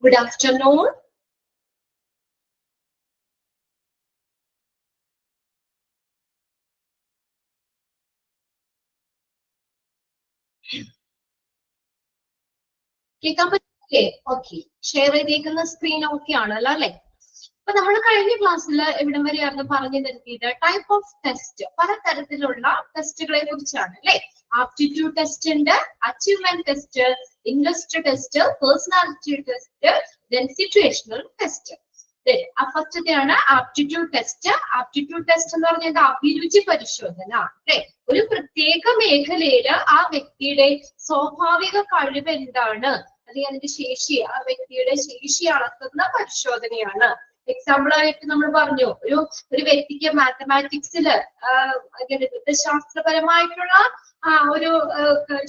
Good afternoon. കേൾക്കാൻ പറ്റില്ലേ? Okay. Share ചെയ്തേക്കുന്ന സ്ക്രീൻ ഓക്കെ ആണല്ലോ അല്ലെ? അപ്പൊ നമ്മൾ കഴിഞ്ഞ ക്ലാസ്സിൽ എവിടം വരെയായിരുന്നു പറഞ്ഞു നിർത്തിയത്? ടൈപ്പ് ഓഫ് ടെസ്റ്റ്, പലതരത്തിലുള്ള ടെസ്റ്റുകളെ കുറിച്ചാണ് അല്ലെ? ആപ്റ്റിറ്റ്യൂഡ് ടെസ്റ്റ് ഉണ്ട്, achievement test, interest test, personality test, then situational test. ഫസ്റ്റത്തെയാണ് ആപ്റ്റിറ്റ്യൂഡ് ടെസ്റ്റ്. ആപ്റ്റിറ്റ്യൂഡ് ടെസ്റ്റ് എന്ന് പറഞ്ഞാൽ അഭിരുചി പരിശോധന അല്ലെ? ഒരു പ്രത്യേക മേഖലയില് ആ വ്യക്തിയുടെ സ്വാഭാവിക കഴിവ് എന്താണ്, അല്ലെങ്കിൽ അതിന്റെ ശേഷി, ആ വ്യക്തിയുടെ ശേഷി അളക്കുന്ന പരിശോധനയാണ്. എക്സാമ്പിൾ ആയിട്ട് നമ്മൾ പറഞ്ഞു, ഒരു വ്യക്തിക്ക് മാത്തമാറ്റിക്സില് ഗണിതശാസ്ത്രപരമായിട്ടുള്ള ഒരു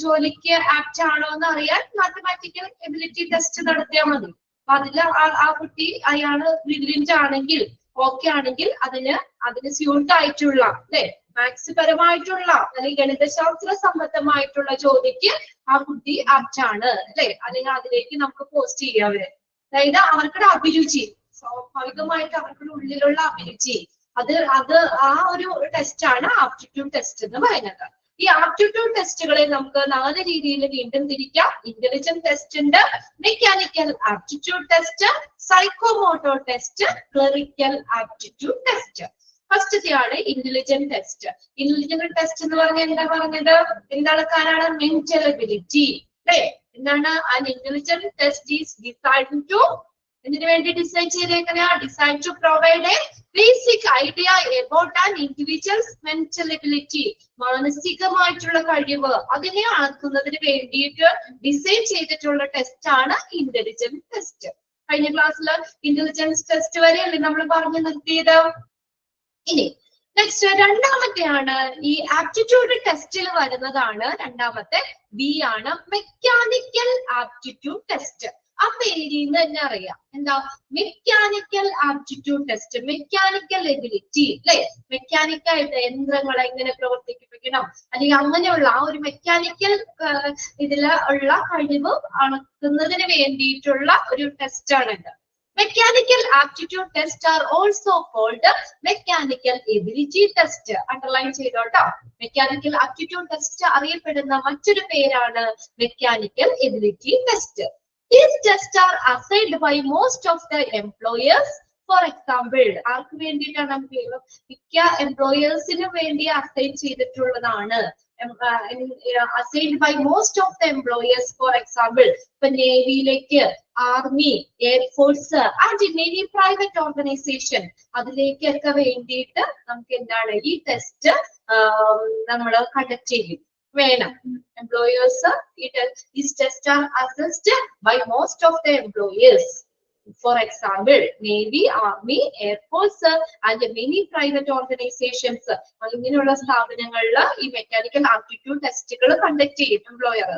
ജോലിക്ക് ആപ്റ്റ് ആണോ എന്ന് അറിയാൻ മാത്തമാറ്റിക്കൽ എബിലിറ്റി ടെസ്റ്റ് നടത്തിയാൽ മതി. അപ്പൊ അതില് ആ കുട്ടി അയാള് ബ്രില്യന്റ് ആണെങ്കിൽ, ഓക്കെ ആണെങ്കിൽ അതിന് സ്യൂട്ട് ആയിട്ടുള്ള അല്ലെ, മാത്സ് പരമായിട്ടുള്ള അല്ലെങ്കിൽ ഗണിതശാസ്ത്ര സംബന്ധമായിട്ടുള്ള ജോലിക്ക് ആ കുട്ടി ആപ്റ്റ് ആണ് അല്ലെ, അല്ലെങ്കിൽ അതിലേക്ക് നമുക്ക് പോസ്റ്റ് ചെയ്യാം അവരെ. അതായത് അവർക്കുടെ അഭിരുചി, സ്വാഭാവികമായിട്ട് അവർക്കുടെ ഉള്ളിലുള്ള അഭിരുചി, അത് ആ ഒരു ടെസ്റ്റ് ആണ് ആപ്റ്റിറ്റ്യൂഡ് ടെസ്റ്റ് എന്ന് പറയുന്നത്. ഈ ആപ്റ്റിറ്റ്യൂഡ് ടെസ്റ്റുകളെ നമുക്ക് 4 രീതിയിൽ വീണ്ടും തിരിക്കാം. ഇന്റലിജന്റ് ടെസ്റ്റ് ഉണ്ട്, mechanical aptitude test, psychomotor test, clerical aptitude test. ഫസ്റ്റത്തെയാണ് ഇന്റലിജന്റ് ടെസ്റ്റ്. ഇന്റലിജന്റ് ടെസ്റ്റ് എന്ന് പറഞ്ഞാൽ എന്താണ് കാരണമാണ്? മെന്റൽ എബിലിറ്റി അല്ലെ? എന്താണ്? An intelligent test is designed to, എന്തിനു വേണ്ടി ഡിസൈൻ ചെയ്തേക്കുന്ന? Design to provide a basic idea about an individual's mental ability. മാനസികമായിട്ടുള്ള കഴിവ് അതിനെ അളക്കുന്നതിന് വേണ്ടിയിട്ട് ഡിസൈൻ ചെയ്തിട്ടുള്ള ടെസ്റ്റ് ആണ് ഇന്റലിജന്റ് ടെസ്റ്റ്. കഴിഞ്ഞ ക്ലാസ്സിൽ ഇന്റലിജൻസ് ടെസ്റ്റ് വരെയല്ലേ നമ്മൾ പറഞ്ഞു നിർത്തിയത്. ഇനി നെക്സ്റ്റ് രണ്ടാമത്തെയാണ് ഈ ആപ്റ്റിറ്റ്യൂഡ് ടെസ്റ്റിൽ വരുന്നതാണ് രണ്ടാമത്തെ ബി ആണ് മെക്കാനിക്കൽ ആപ്റ്റിറ്റ്യൂഡ് ടെസ്റ്റ്. ആ പേരിൽ നിന്ന് തന്നെ അറിയാം എന്താ? Mechanical aptitude test, mechanical ability അല്ലെ? മെക്കാനിക്കായിട്ട് യന്ത്രങ്ങളെ എങ്ങനെ പ്രവർത്തിപ്പിക്കണം, അല്ലെങ്കിൽ അങ്ങനെയുള്ള ആ ഒരു മെക്കാനിക്കൽ ഇതില് ഉള്ള കഴിവ് അളക്കുന്നതിന് വേണ്ടിയിട്ടുള്ള ഒരു ടെസ്റ്റ് ആണിത്. Mechanical aptitude tests are also called mechanical ability test. Underline ചെയ്തോട്ടോ. Mechanical aptitude test അറിയപ്പെടുന്ന മറ്റൊരു പേരാണ് mechanical ability test. These tests are assigned by most of the employers. For example, ആർക്ക് വേണ്ടിയിട്ടാണ്? മിക്ക എംപ്ലോയേഴ്സിന് വേണ്ടി അസൈൻ ചെയ്തിട്ടുള്ളതാണ്. Assigned by most of the employers. For example, ഇപ്പൊ നേവിയിലേക്ക്, army, air force and many private organization, അതിലേക്കൊക്കെ വേണ്ടിയിട്ട് നമുക്ക് എന്താണ് ഈ ടെസ്റ്റ് നമ്മൾ കണ്ടക്ട് ചെയ്യും വേണം. Employers these tests are assessed by most of the employers. For example, Navy, Army, Air Force and many private organizations. ഇങ്ങനെയുള്ള സ്ഥാപനങ്ങളിൽ ഈ മെക്കാനിക്കൽ ആപ്റ്റിറ്റ്യൂഡ് ടെസ്റ്റുകൾ കണ്ടക്ട് ചെയ്യും employer.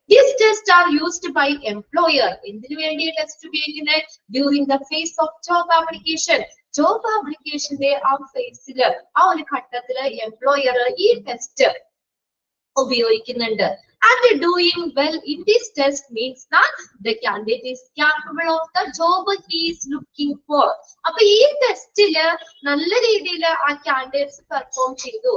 These tests are used by employer. എന്തിനു വേണ്ടി test ഉപയോഗിക്കുന്നത്? During the phase of job application. Job ആപ്ലിക്കേഷന്റെ ആ ഫേസില്, ആ ഒരു ഘട്ടത്തില് എംപ്ലോയർ ഈ ടെസ്റ്റ് ഉപയോഗിക്കുന്നുണ്ട്. And doing well in this test means that the candidate is capable of the job he is looking for. അപ്പൊ ഈ ടെസ്റ്റില് നല്ല രീതിയിൽ ആ കാൻഡിഡേറ്റ്സ് പെർഫോം ചെയ്തു.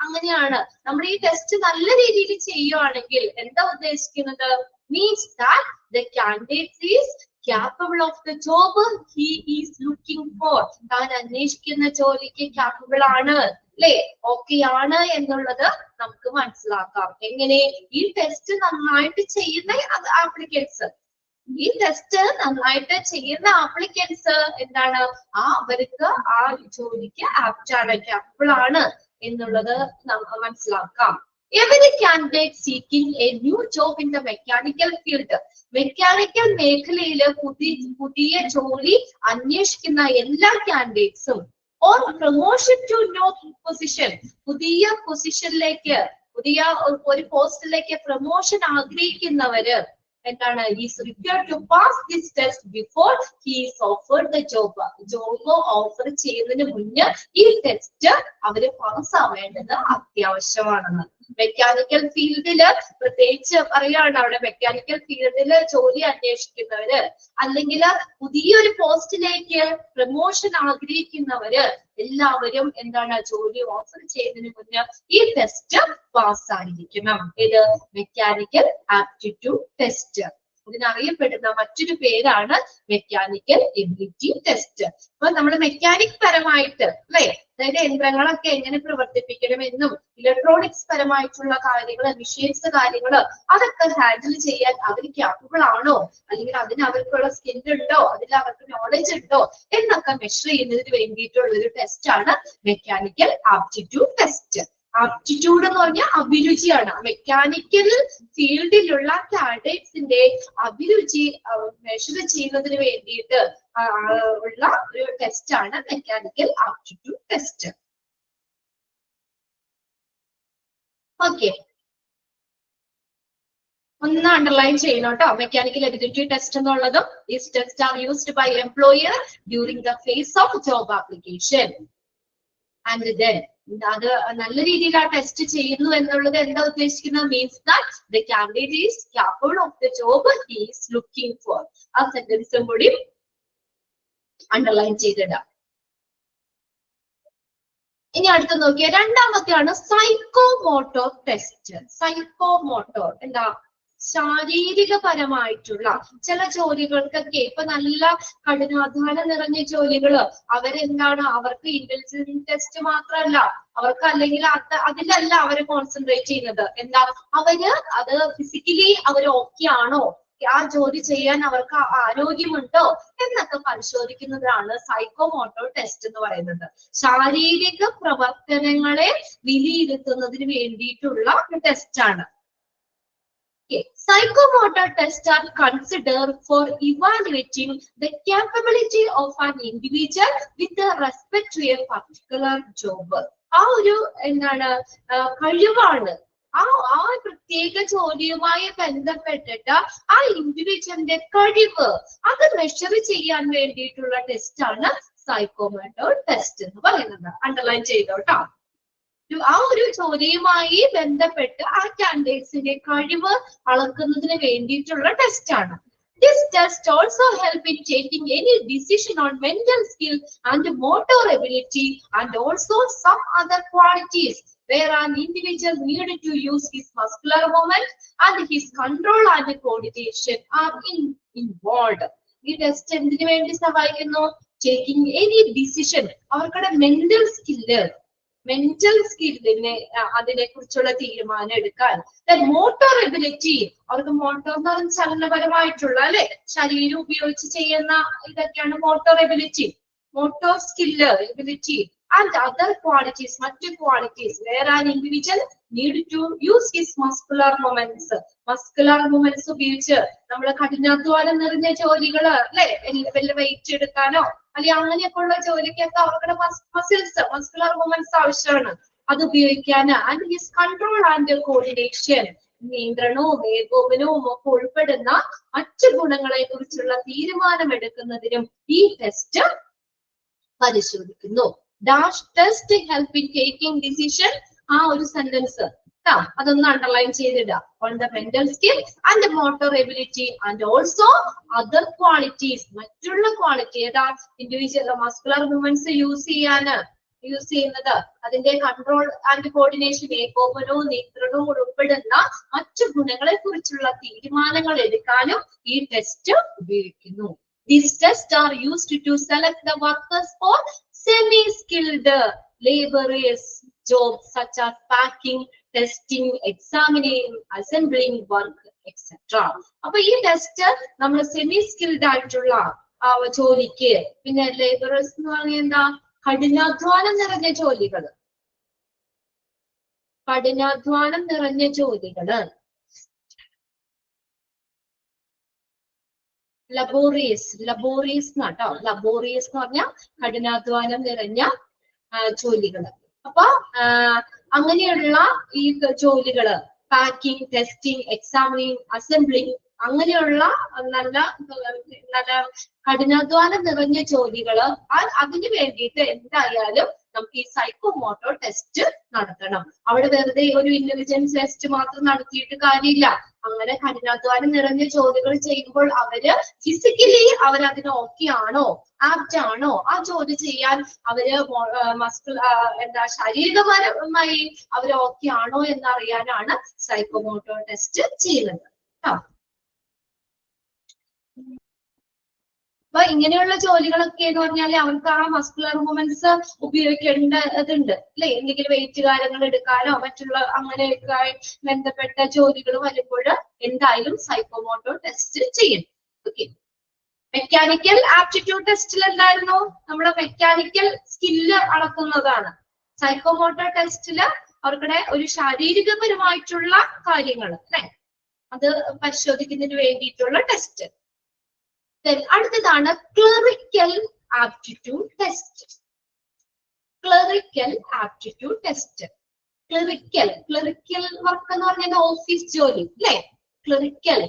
അങ്ങനെയാണ് നമ്മൾ ഈ ടെസ്റ്റ് നല്ല രീതിയിൽ ചെയ്യുവാണെങ്കിൽ എന്താ ഉദ്ദേശിക്കുന്നത്? Means that the candidate is capable of the job he is looking for. താൻ അന്വേഷിക്കുന്ന ജോലിക്ക് capable ആണ് അല്ലെ, ഓക്കെ ആണ് എന്നുള്ളത് നമുക്ക് മനസ്സിലാക്കാം. എങ്ങനെ? ഈ ടെസ്റ്റ് നന്നായിട്ട് ചെയ്യുന്ന ആപ്ലിക്കൻസ്, ഈ ടെസ്റ്റ് നന്നായിട്ട് ചെയ്യുന്ന ആപ്ലിക്കൻസ് എന്താണ്? അവർക്ക് ആ ജോലിക്ക് ആപ്റ്റ് ആണ്, capable ആണ് എന്നുള്ളത് നമുക്ക് മനസ്സിലാക്കാം. Every candidate seeking a new job in the mechanical field. Mechanical മേഖലയില് പുതിയ ജോലി അന്വേഷിക്കുന്ന എല്ലാ കാൻഡിഡേറ്റ്സും or promotion to new position, പുതിയ പൊസിഷനിലേക്ക്, പുതിയ ഒരു പോസ്റ്റിലേക്ക് പ്രൊമോഷൻ ആഗ്രഹിക്കുന്നവര് എന്താണ്? Is required to pass this test before he is offered the job. Job offer ചെയ്യുന്നതിന് മുന്നേ ഈ ടെസ്റ്റ് അവര് പാസ് ആവേണ്ടത് അത്യാവശ്യമാണെന്ന്. മെക്കാനിക്കൽ ഫീൽഡില് പ്രത്യേകിച്ച് പറയാണ്, അവിടെ മെക്കാനിക്കൽ ഫീൽഡില് ജോലി അന്വേഷിക്കുന്നവര് അല്ലെങ്കിൽ പുതിയൊരു പോസ്റ്റിലേക്ക് പ്രമോഷൻ ആഗ്രഹിക്കുന്നവര് എല്ലാവരും എന്താണ് ജോലി ഓഫർ ചെയ്യുന്നതിന് മുന്നേ ഈ ടെസ്റ്റ് പാസ്സായിരിക്കണം. ഇത് മെക്കാനിക്കൽ ആപ്റ്റിറ്റ്യൂഡ് ടെസ്റ്റ്. ഇതിനറിയപ്പെടുന്ന മറ്റൊരു പേരാണ് മെക്കാനിക്കൽ എബിലിറ്റി ടെസ്റ്റ്. അപ്പൊ നമ്മൾ മെക്കാനിക് പരമായിട്ട് അല്ലെ, അതായത് യന്ത്രങ്ങളൊക്കെ എങ്ങനെ പ്രവർത്തിപ്പിക്കണമെന്നും ഇലക്ട്രോണിക്സ് പരമായിട്ടുള്ള കാര്യങ്ങള്, മെഷീൻസ് കാര്യങ്ങള് അതൊക്കെ ഹാൻഡിൽ ചെയ്യാൻ അവർ ക്യാപ്പബിൾ ആണോ, അല്ലെങ്കിൽ അതിന് അവർക്കുള്ള സ്കിൽ ഉണ്ടോ, അതിൽ അവർക്ക് നോളജ് ഉണ്ടോ എന്നൊക്കെ മെഷർ ചെയ്യുന്നതിന് വേണ്ടിയിട്ടുള്ള ഒരു ടെസ്റ്റ് ആണ് മെക്കാനിക്കൽ ആപ്റ്റിറ്റ്യൂഡ് ടെസ്റ്റ്. ആപ്റ്റിറ്റ്യൂഡ് എന്ന് പറഞ്ഞാൽ അഭിരുചിയാണ്. മെക്കാനിക്കൽ ഫീൽഡിലുള്ള കാഡറ്റ്സിന്റെ അഭിരുചി മെഷർ ചെയ്യുന്നതിന് വേണ്ടിയിട്ട് ഉള്ള ഒരു ടെസ്റ്റ് ആണ് മെക്കാനിക്കൽ ആപ്റ്റിറ്റ്യൂഡ് ടെസ്റ്റ്. ഓക്കെ, ഒന്ന് അണ്ടർലൈൻ ചെയ്യണം കേട്ടോ. മെക്കാനിക്കൽ എബിലിറ്റി ടെസ്റ്റ് എന്നുള്ളതും these test are used by employer during the phase of job application. And then അത് നല്ല രീതിയിൽ ആ ടെസ്റ്റ് ചെയ്യുന്നു എന്നുള്ളത് എന്താ ഉദ്ദേശിക്കുന്നത്? Means that the candidate is capable of the job he is looking for. ആ സെന്റൻസും കൂടി അണ്ടർലൈൻ ചെയ്തിടാം. ഇനി അടുത്ത് നോക്കിയാൽ രണ്ടാമത്തെയാണ് സൈക്കോമോട്ടോർ ടെസ്റ്റ്. സൈക്കോമോട്ടോർ എന്താ? ശാരീരികപരമായിട്ടുള്ള ചില ജോലികൾക്കൊക്കെ ഇപ്പൊ നല്ല കഠിനാധ്വാനം നിറഞ്ഞ ജോലികള് അവരെന്താണ്, അവർക്ക് ഇന്റലിജൻസ് ടെസ്റ്റ് മാത്രമല്ല അവർക്ക്, അല്ലെങ്കിൽ അതിലല്ല അവര് കോൺസെൻട്രേറ്റ് ചെയ്യുന്നത്. എന്താ, അവര് അത് ഫിസിക്കലി അവർ ഓക്കെ ആണോ, ആ ജോലി ചെയ്യാൻ അവർക്ക് ആരോഗ്യമുണ്ടോ എന്നൊക്കെ പരിശോധിക്കുന്നതാണ് സൈക്കോമോട്ടോർ ടെസ്റ്റ് എന്ന് പറയുന്നത്. ശാരീരിക പ്രവർത്തനങ്ങളെ വിലയിരുത്തുന്നതിന് വേണ്ടിയിട്ടുള്ള ഒരു ടെസ്റ്റ് ആണ്. Psychomotor tests are considered for evaluating the capability of an individual with respect to a particular job. ആ ഒരു എന്താണ് കഴിവാണ്, ആ പ്രത്യേക ജോലിയുമായി ബന്ധപ്പെട്ടിട്ട് ആ ഇൻഡിവിജ്വലിന്റെ കഴിവ് അത് മെഷർ ചെയ്യാൻ വേണ്ടിയിട്ടുള്ള ടെസ്റ്റ് ആണ് സൈക്കോമോട്ടോർ ടെസ്റ്റ് എന്ന് പറയുന്നത്. അണ്ടർലൈൻ ചെയ്തോട്ടോ. ആ ഒരു ജോലിയുമായി ബന്ധപ്പെട്ട് ആ കാൻഡിഡേറ്റ്സിന്റെ കഴിവ് അളക്കുന്നതിന് വേണ്ടിയിട്ടുള്ള ടെസ്റ്റ് ആണ്. This test also help in taking any decision on mental skill and motor ability and also some other qualities where an individual needed to use his muscular movement and his control and coordination are involved. ഈ test എന്തിനു വേണ്ടി സഹായിക്കുന്നു? Taking any decision, അവർക്കുടെ mental സ്കില്ലിനെ അതിനെ കുറിച്ചുള്ള തീരുമാനം എടുക്കാൻ. Motor ability, അവർക്ക് motor എന്ന് പറഞ്ഞ ചലനപരമായിട്ടുള്ള അല്ലെ ശരീരം ഉപയോഗിച്ച് ചെയ്യുന്ന ഇതൊക്കെയാണ് motor ability. Motor skill ability and other qualities, മറ്റു qualities where an individual need to use his muscular moments. Muscular moments ഉപയോഗിച്ച് നമ്മള് കഠിനാധ്വാനം നിറഞ്ഞ ജോലികള് അല്ലെ, വല്ല വെയിറ്റ് എടുക്കാനോ അല്ലെങ്കിൽ അങ്ങനെയൊക്കെ ഉള്ള ജോലിക്കൊക്കെ അവരുടെ മസിൽസ്, മസ്കുലർ മൂവ്മെന്റ്സ് ആവശ്യമാണ്, അത് ഉപയോഗിക്കാൻ. And his control and coordination, നിയന്ത്രണവും ഏകോപനവും ഒക്കെ ഉൾപ്പെടുന്ന മറ്റു ഗുണങ്ങളെ കുറിച്ചുള്ള തീരുമാനം എടുക്കുന്നതിനും ഈ ടെസ്റ്റ് പരിശോധിക്കുന്നു. Dash test help in taking decision, ആ ഒരു സെന്റൻസ് അതൊന്ന് അണ്ടർലൈൻ ചെയ്തിടുക. On the mental skill and motor ability and also other qualities, മറ്റുള്ള ക്വാളിറ്റി ഏതാ? ഇൻഡിവിജ്വൽ മസ്കുലർ മൂവ്മെന്റ്സ് യൂസ് ചെയ്യുന്നത്, അതിന്റെ കൺട്രോൾ ആൻഡ് കോർഡിനേഷൻ, ഏകോപനവും നിയന്ത്രണവും ഉൾപ്പെടുന്ന മറ്റു ഗുണങ്ങളെ കുറിച്ചുള്ള തീരുമാനങ്ങൾ എടുക്കാനും ഈ ടെസ്റ്റ് ഉപയോഗിക്കുന്നു. These tests are used to select the workers for semi-skilled laborious jobs such as packing, testing, examining, assembling work, etc. അപ്പൊ ഈ ടെസ്റ്റ് നമ്മൾ സെമി സ്കിൽഡ് ആയിട്ടുള്ള ജോലിക്ക്, പിന്നെ ലേബറേഴ്സ് എന്ന് പറഞ്ഞാൽ എന്താ? കഠിനാധ്വാനം നിറഞ്ഞ ജോലികള്, ലബോറിയസ് എന്നാട്ടോ. ലബോറിയസ് എന്ന് പറഞ്ഞാൽ കഠിനാധ്വാനം നിറഞ്ഞ ജോലികള്. അപ്പൊ അങ്ങനെയുള്ള ഈ ജോലികള് പാക്കിംഗ്, ടെസ്റ്റിംഗ്, എക്സാമിനിങ്, അസംബ്ലിങ് അങ്ങനെയുള്ള നല്ല നല്ല കഠിനാധ്വാനം നിറഞ്ഞ ജോലികള് അതിന് വേണ്ടിയിട്ട് എന്തായാലും നമുക്ക് ഈ സൈക്കോമോട്ടോർ ടെസ്റ്റ് നടത്തണം. അവിടെ വെറുതെ ഒരു ഇന്റലിജൻസ് ടെസ്റ്റ് മാത്രം നടത്തിയിട്ട് കാര്യമില്ല. അങ്ങനെ കഠിനാധ്വാനം നിറഞ്ഞ ജോലികൾ ചെയ്യുമ്പോൾ അവര് ഫിസിക്കലി അവരതിന് ഓക്കെ ആണോ, ആപ്റ്റ് ആണോ, ആ ജോലി ചെയ്യാൻ അവര് ശാരീരികപരമായി അവര് ഓക്കെ ആണോ എന്നറിയാനാണ് സൈക്കോമോട്ടോർ ടെസ്റ്റ് ചെയ്യുന്നത്. അപ്പൊ ഇങ്ങനെയുള്ള ജോലികളൊക്കെ എന്ന് പറഞ്ഞാൽ അവർക്ക് ആ മസ്കുലർ മൂവ്മെന്റ്സ് ഉപയോഗിക്കേണ്ടതുണ്ട് അല്ലെ. എന്തെങ്കിലും വെയിറ്റ് കാര്യങ്ങൾ എടുക്കാനോ മറ്റുള്ള അങ്ങനെയൊക്കെ ബന്ധപ്പെട്ട ജോലികൾ വരുമ്പോൾ എന്തായാലും സൈക്കോമോട്ടോർ ടെസ്റ്റ് ചെയ്യണം. ഓക്കെ, മെക്കാനിക്കൽ ആപ്റ്റിറ്റ്യൂഡ് ടെസ്റ്റിൽ എന്തായിരുന്നു, നമ്മുടെ മെക്കാനിക്കൽ സ്കില്ല് അളക്കുന്നതാണ്. സൈക്കോമോട്ടോർ ടെസ്റ്റില് അവർക്കിടെ ഒരു ശാരീരികപരമായിട്ടുള്ള കാര്യങ്ങൾ അല്ലെ, അത് പരിശോധിക്കുന്നതിന് വേണ്ടിയിട്ടുള്ള ടെസ്റ്റ്. അടുത്തതാണ് clerical aptitude test. Clerical aptitude test. Clerical work എന്ന് പറഞ്ഞാൽ ഓഫീസ് ജോലി അല്ലെ, ക്ലറിക്കൽ.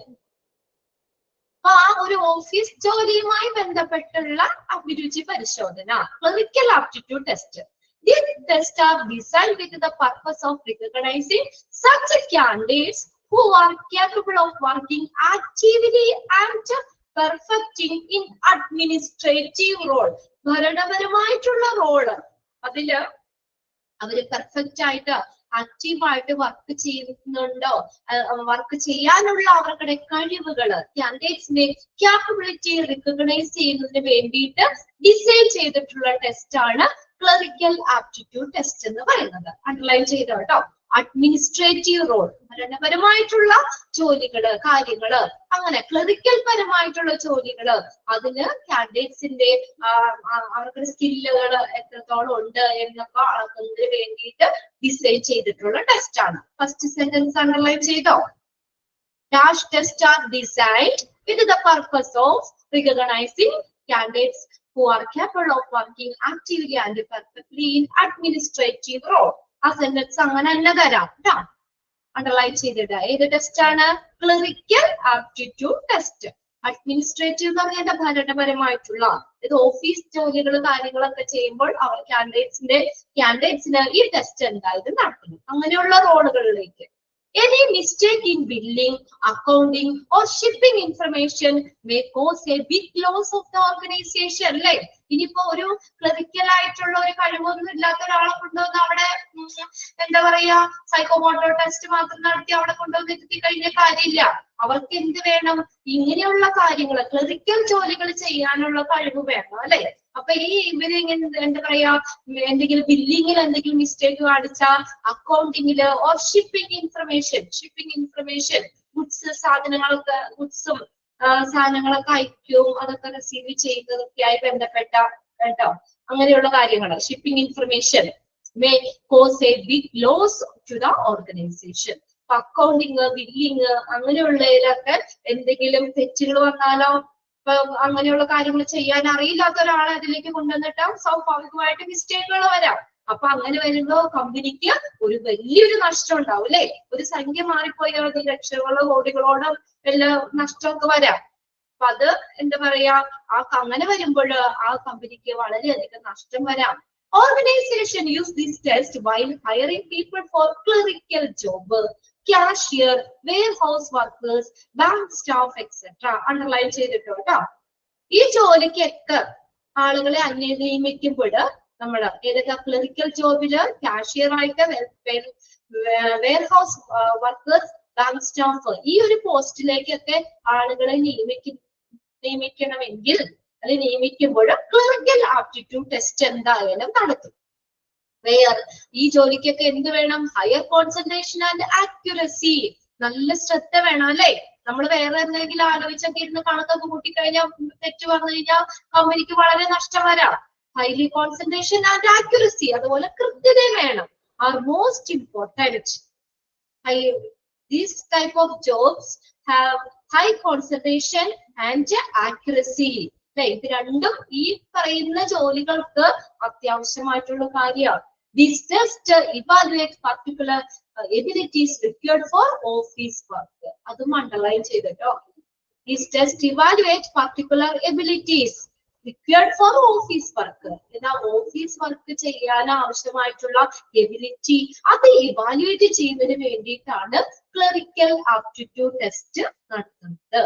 അപ്പൊ ആ ഒരു ഓഫീസ് ജോലിയുമായി ബന്ധപ്പെട്ടുള്ള അഭിരുചി പരിശോധന, clerical aptitude test. These tests are designed with the purpose of recognizing such candidates who are capable of working actively and perfecting in administrative role. ഭരണപരമായിട്ടുള്ള റോള് അതില് അവര് പെർഫെക്റ്റ് ആയിട്ട് ആക്റ്റീവായിട്ട് വർക്ക് ചെയ്യുന്നുണ്ടോ, വർക്ക് ചെയ്യാനുള്ള അവരുടെ കഴിവുകള് കാൻഡിഡേറ്റ്സിന്റെ ക്യാപ്പബിലിറ്റി റിക്കഗ്നൈസ് ചെയ്യുന്നതിന് വേണ്ടിയിട്ട് ഡിസൈൻ ചെയ്തിട്ടുള്ള ടെസ്റ്റ് ആണ് ക്ലറിക്കൽ ആപ്റ്റിറ്റ്യൂഡ് ടെസ്റ്റ് എന്ന് പറയുന്നത്. അണ്ടർലൈൻ ചെയ്തോ കേട്ടോ. അഡ്മിനിസ്ട്രേറ്റീവ് റോൾ, ഭരണപരമായിട്ടുള്ള ജോലികള് കാര്യങ്ങള്, അങ്ങനെ ക്ലറിക്കൽ പരമായിട്ടുള്ള ജോലികള് അതിന് കാൻഡിഡേറ്റ്സിന്റെ അവരുടെ സ്കില്ലുകള് എത്രത്തോളം ഉണ്ട് എന്നൊക്കെ അളക്കുന്നതിന് വേണ്ടിയിട്ട് ഡിസൈൻ ചെയ്തിട്ടുള്ള ടെസ്റ്റ് ആണ്. ഫസ്റ്റ് സെന്റൻസ് അണ്ടർലൈൻ ചെയ്തോ. Dash tests are designed with the purpose of recognizing candidates who are capable of working actively and perfectly in administrative role. ആ സെന്റൻസ് അങ്ങനെ തന്നെ തരാം കേട്ടോ. അണ്ടർലൈൻ ചെയ്തിട്ട് ഏത് ടെസ്റ്റ് ആണ്, ക്ലറിക്കൽ ആപ്റ്റിറ്റ്യൂഡ് ടെസ്റ്റ്. അഡ്മിനിസ്ട്രേറ്റീവ് എന്ന് പറഞ്ഞാൽ ഭരണപരമായിട്ടുള്ള ഇത് ഓഫീസ് ജോലികൾ കാര്യങ്ങളൊക്കെ ചെയ്യുമ്പോൾ അവർ കാൻഡിഡേറ്റ്സിന് ഈ ടെസ്റ്റ് എന്തായാലും നടത്തണം. അങ്ങനെയുള്ള റോളുകളിലേക്ക് any mistake in billing, accounting or shipping information may cause a big loss of the organization. അല്ലെ, ഇനിയിപ്പോ ഒരു ക്ലറിക്കൽ ആയിട്ടുള്ള ഒരു കഴിവൊന്നും ഇല്ലാത്ത ഒരാളെ കൊണ്ടുവന്ന് അവിടെ എന്താ പറയാ സൈക്കോമോട്ടോർ ടെസ്റ്റ് മാത്രം നടത്തി അവിടെ കൊണ്ടുവന്ന് എത്തി കഴിഞ്ഞ കാര്യമില്ല. അവർക്ക് എന്ത് വേണം, ഇങ്ങനെയുള്ള കാര്യങ്ങൾ ക്ലറിക്കൽ ജോലികൾ ചെയ്യാനുള്ള കഴിവ് വേണം അല്ലെ. അപ്പൊ ഇവര് ഇങ്ങനെ എന്താ പറയാ എന്തെങ്കിലും ബില്ലിങ്ങിൽ എന്തെങ്കിലും മിസ്റ്റേക്ക് കാണിച്ചാൽ, അക്കൗണ്ടിങ്ങില് ഓർ ഷിപ്പിംഗ് ഇൻഫർമേഷൻ ഗുഡ്സ് സാധനങ്ങളൊക്കെ ഗുഡ്സും സാധനങ്ങളൊക്കെ അയക്കും അതൊക്കെ റിസീവ് ചെയ്യുന്നതൊക്കെയായി ബന്ധപ്പെട്ട കേട്ടോ അങ്ങനെയുള്ള കാര്യങ്ങൾ. Shipping information may cause a big loss to the organization. Accounting billing അങ്ങനെയുള്ളതിലൊക്കെ എന്തെങ്കിലും തെറ്റുകൾ വന്നാലോ, അങ്ങനെയുള്ള കാര്യങ്ങൾ ചെയ്യാൻ അറിയില്ലാത്ത ഒരാളെ അതിലേക്ക് കൊണ്ടുവന്നിട്ട് സ്വാഭാവികമായിട്ട് മിസ്റ്റേക്കുകൾ വരാം. അപ്പൊ അങ്ങനെ വരുമ്പോ കമ്പനിക്ക് ഒരു വലിയൊരു നഷ്ടം ഉണ്ടാവും അല്ലെ. ഒരു സംഖ്യ മാറിപ്പോയാൽ ലക്ഷങ്ങളോ കോടികളോടോ എല്ലാ നഷ്ടമൊക്കെ വരാം. അപ്പൊ അത് എന്താ പറയാ അങ്ങനെ വരുമ്പോൾ ആ കമ്പനിക്ക് വളരെയധികം നഷ്ടം വരാം. Organization use this test while hiring people for clerical job, cashier, warehouse workers, bank staff, etc. Underline ചെയ്തിട്ടോ കേട്ടോ. ഈ ജോലിക്കൊക്കെ ആളുകളെ നിയമിക്കുമ്പോൾ നമ്മൾ ഏതൊക്കെ ക്ലറിക്കൽ ജോബില് കാഷ്യർ ആയിട്ട്, വെയർഹൗസ് വർക്കേഴ്സ്, ബാങ്ക് സ്റ്റാഫ് ഈ ഒരു പോസ്റ്റിലേക്കൊക്കെ ആളുകളെ നിയമിക്കണമെങ്കിൽ അത് നിയമിക്കുമ്പോൾ ക്ലറിക്കൽ ആപ്റ്റിറ്റ്യൂഡ് ടെസ്റ്റ് എന്തായാലും നടത്തും. ഈ ജോലിക്കൊക്കെ എന്ത് വേണം, ഹയർ കോൺസെൻട്രേഷൻ ആൻഡ് ആക്യുറസി, നല്ല ശ്രദ്ധ വേണം അല്ലെ. നമ്മൾ വേറെ എന്തെങ്കിലും ആലോചിച്ചൊക്കെ ഇരുന്ന് കണക്കൊക്കെ കൂട്ടിക്കഴിഞ്ഞാൽ തെറ്റ് പറഞ്ഞു കഴിഞ്ഞാൽ കമ്പനിക്ക് വളരെ നഷ്ടം വരാം. ഹൈലി കോൺസെൻട്രേഷൻ ആൻഡ് ആക്യുറസി, അതുപോലെ കൃത്യത വേണം, are most important. These type of jobs have high concentration and accuracy. ഇത് രണ്ടും ഈ പറയുന്ന ജോലികൾക്ക് അത്യാവശ്യമായിട്ടുള്ള കാര്യമാണ്. This test evaluates particular abilities required for office work. അതും അണ്ടർലൈൻ ചെയ്തിട്ടോ. This test evaluates particular abilities required for office work. എന്നാൽ ഓഫീസ് വർക്ക് ചെയ്യാൻ ആവശ്യമായിട്ടുള്ള എബിലിറ്റി അത് ഇവാലുവേറ്റ് ചെയ്യുന്നതിന് വേണ്ടിയിട്ടാണ് ക്ലറിക്കൽ ആപ്റ്റിറ്റ്യൂഡ് ടെസ്റ്റ് നടത്തുന്നത്.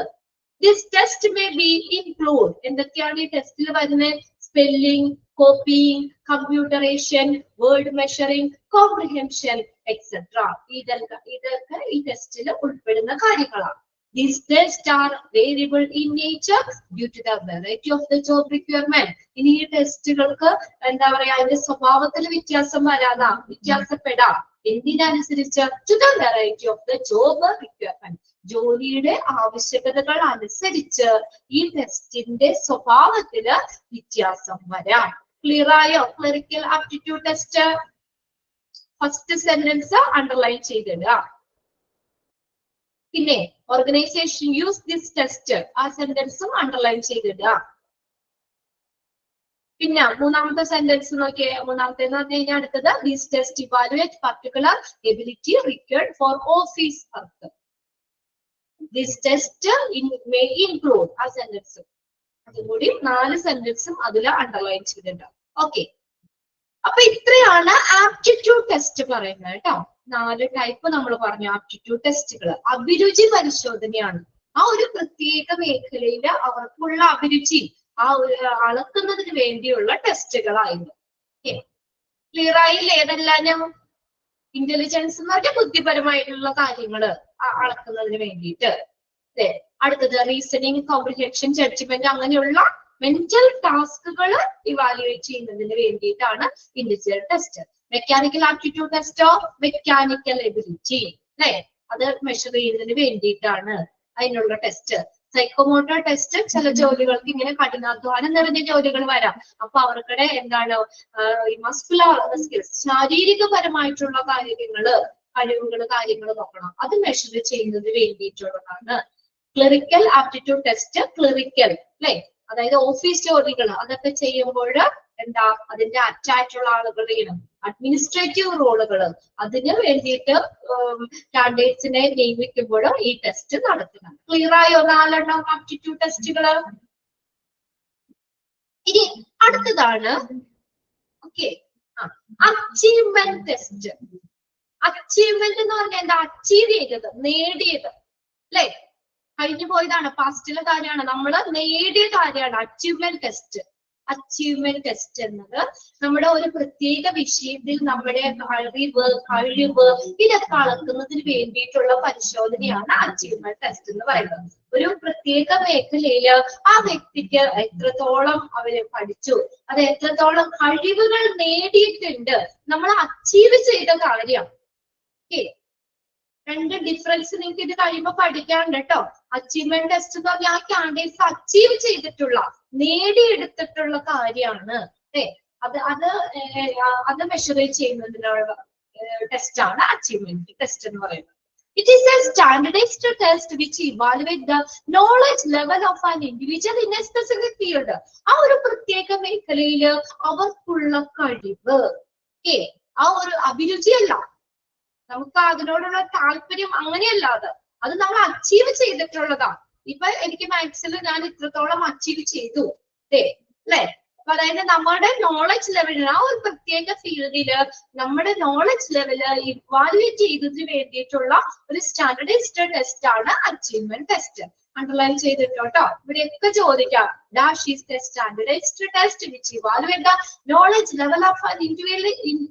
This test may be include എന്തൊക്കെയാണ് ഈ ടെസ്റ്റിൽ വരുന്നത്? Spelling, coping, computerisation, word measuring, comprehension etcetera. ഇതൊക്കെ ഈ ടെസ്റ്റിൽ ഉൾപ്പെടുന്ന കാര്യങ്ങളാണ്. These tests are variable in nature due to the variety of the job requirement. ഇനി ഈ ടെസ്റ്റുകൾക്ക് എന്താ പറയാ, അതിന്റെ സ്വഭാവത്തിൽ വ്യത്യാസം വരാതാം, വ്യത്യാസപ്പെടാം. എന്തിനനുസരിച്ച്? To the variety of the job requirement. ജോലിയുടെ ആവശ്യകതകൾ അനുസരിച്ച് ഈ ടെസ്റ്റിന്റെ സ്വഭാവത്തില് വ്യത്യാസം വരാം. ക്ലിയർ ആയോ? Clerical aptitude test first sentence underline ചെയ്തിടുക. പിന്നെ ഓർഗനൈസേഷൻ യൂസ് ദിസ് ടെസ്റ്റ്, ആ സെന്റൻസും അണ്ടർലൈൻ ചെയ്തിടുക. പിന്നെ മൂന്നാമത്തെ സെന്റൻസ് നോക്കിയേ. മൂന്നാമത്തെ എന്ന് പറഞ്ഞു കഴിഞ്ഞാൽ അടുത്തത് this test evaluate particular ability required for office work. This test may include ആ സെന്റൻസ്, അതുകൂടി 4 സെന്റൻസും അതിൽ അണ്ടർലൈൻ ചെയ്തിട്ടുണ്ട്. ഓക്കെ, അപ്പൊ ഇത്രയാണ് ആപ്റ്റിറ്റ്യൂഡ് ടെസ്റ്റ് പറയുന്നത് കേട്ടോ. 4 ടൈപ്പ് നമ്മൾ പറഞ്ഞു ആപ്റ്റിറ്റ്യൂഡ് ടെസ്റ്റുകൾ. അഭിരുചി പരിശോധനയാണ്. ആ ഒരു പ്രത്യേക മേഖലയിൽ അവർക്കുള്ള അഭിരുചി ആ ഒരു അളക്കുന്നതിന് വേണ്ടിയുള്ള ടെസ്റ്റുകളായിരുന്നു. ക്ലിയർ ആയില്ലേ? ഏതെല്ലാം? ഇന്റലിജൻസ് എന്ന് പറഞ്ഞാൽ ബുദ്ധിപരമായിട്ടുള്ള കാര്യങ്ങൾ അളക്കുന്നതിന് വേണ്ടിയിട്ട്. അടുത്തത് റീസണിങ്, കോംപ്രിഹെൻഷൻ, ജഡ്ജ്മെന്റ് അങ്ങനെയുള്ള മെന്റൽ ടാസ്കുകൾ ഇവാലുവേറ്റ് ചെയ്യുന്നതിന് വേണ്ടിയിട്ടാണ് ഇൻഡിവിജ്വൽ ടെസ്റ്റ്. മെക്കാനിക്കൽ ആപ്റ്റിറ്റ്യൂഡ് ടെസ്റ്റോ മെക്കാനിക്കൽ എബിലിറ്റി അല്ലെ, അത് മെഷർ ചെയ്യുന്നതിന് വേണ്ടിയിട്ടാണ് അതിനുള്ള ടെസ്റ്റ്. സൈക്കോമോട്ടർ ടെസ്റ്റ് ചില ജോലികൾക്ക് ഇങ്ങനെ കഠിനാധ്വാനം നിറഞ്ഞ ജോലികൾ വരാം. അപ്പൊ അവർക്കിടെ എന്താണ് മസ്കുലർ സ്കിൽസ്, ശാരീരികപരമായിട്ടുള്ള കഴിവുകൾ കാര്യങ്ങൾ നോക്കണം. അത് മെഷർ ചെയ്യുന്നതിന് വേണ്ടിയിട്ടുള്ളതാണ് ക്ലറിക്കൽ ആപ്റ്റിറ്റ്യൂഡ് ടെസ്റ്റ്. ക്ലറിക്കൽ അല്ലെ, അതായത് ഓഫീസ് ജോലികൾ അതൊക്കെ ചെയ്യുമ്പോൾ എന്താ അതിന്റെ അറ്റാച്ചുള്ള ആളുകളെയും അഡ്മിനിസ്ട്രേറ്റീവ് റോളുകൾ അതിന് വേണ്ടിയിട്ട് കാൻഡിഡേറ്റ്സിനെ നിയമിക്കുമ്പോൾ ഈ ടെസ്റ്റ് നടത്തണം. ക്ലിയർ ആയോ? 4 ആപ്റ്റിറ്റ്യൂഡ് ടെസ്റ്റുകൾ. ഇനി അടുത്തതാണ് അച്ചീവ്മെന്റ് ടെസ്റ്റ്. അച്ചീവ്മെന്റ് എന്ന് പറഞ്ഞാൽ എന്താ? അച്ചീവ് ചെയ്തത്, നേടിയത് അല്ലെ, കഴിഞ്ഞു പോയതാണ്, പാസ്റ്റിലെ കാര്യമാണ്, നമ്മൾ നേടിയ കാര്യമാണ് അച്ചീവ്മെന്റ് ടെസ്റ്റ്. അച്ചീവ്മെന്റ് ടെസ്റ്റ് എന്നത് നമ്മുടെ ഒരു പ്രത്യേക വിഷയത്തിൽ നമ്മുടെ കഴിവ് ഇതൊക്കെ അളക്കുന്നതിന് വേണ്ടിയിട്ടുള്ള പരിശോധനയാണ് അച്ചീവ്മെന്റ് ടെസ്റ്റ് എന്ന് പറയുന്നത്. ഒരു പ്രത്യേക മേഖലയില് ആ വ്യക്തിക്ക് എത്രത്തോളം അവര് പഠിച്ചു, അത് എത്രത്തോളം കഴിവുകൾ നേടിയിട്ടുണ്ട്, നമ്മൾ അച്ചീവ് ചെയ്ത കാര്യം. രണ്ട് ഡിഫറൻസ് നിങ്ങൾക്ക് ഇത് കഴിയുമ്പോൾ പഠിക്കാറുണ്ട് കേട്ടോ. അച്ചീവ്മെന്റ് ടെസ്റ്റ് എന്ന് പറഞ്ഞാൽ ആ കാൻഡിഡേറ്റ്സ് അച്ചീവ് ചെയ്തിട്ടുള്ള, നേടിയെടുത്തിട്ടുള്ള കാര്യമാണ്. അത് മെഷർ ചെയ്യുന്നതിനുള്ള ടെസ്റ്റ് ആണ് അച്ചീവ്മെന്റ് ടെസ്റ്റ് എന്ന് പറയുന്നത്. It is a standardized test which evaluates the knowledge level of an individual in a specific field. ആ ഒരു പ്രത്യേക മേഖലയിൽ അവർക്കുള്ള കഴിവ്, ആ ഒരു അഭിരുചിയല്ല, നമുക്ക് അതിനോടുള്ള താല്പര്യം അങ്ങനെയല്ലാതെ അത് നമ്മൾ അച്ചീവ് ചെയ്തിട്ടുള്ളതാണ്. ഇപ്പൊ എനിക്ക് മാത്സിൽ ഞാൻ ഇത്രത്തോളം അച്ചീവ് ചെയ്തു അല്ലെ, അപ്പൊ അതായത് നമ്മുടെ നോളജ് ലെവലിൽ ആ ഒരു പ്രത്യേക ഫീൽഡില് നമ്മുടെ നോളജ് ലെവല് ഇവാലുവേറ്റ് ചെയ്തതിന് വേണ്ടിയിട്ടുള്ള ഒരു സ്റ്റാൻഡർഡൈസ്ഡ് ടെസ്റ്റ് ആണ് അച്ചീവ്മെന്റ് ടെസ്റ്റ്. അണ്ടർലൈൻ ചെയ്തിട്ടോ. ഇവിടെയൊക്കെ ചോദിക്കാം, dash is the standardized test which evaluate the knowledge level of an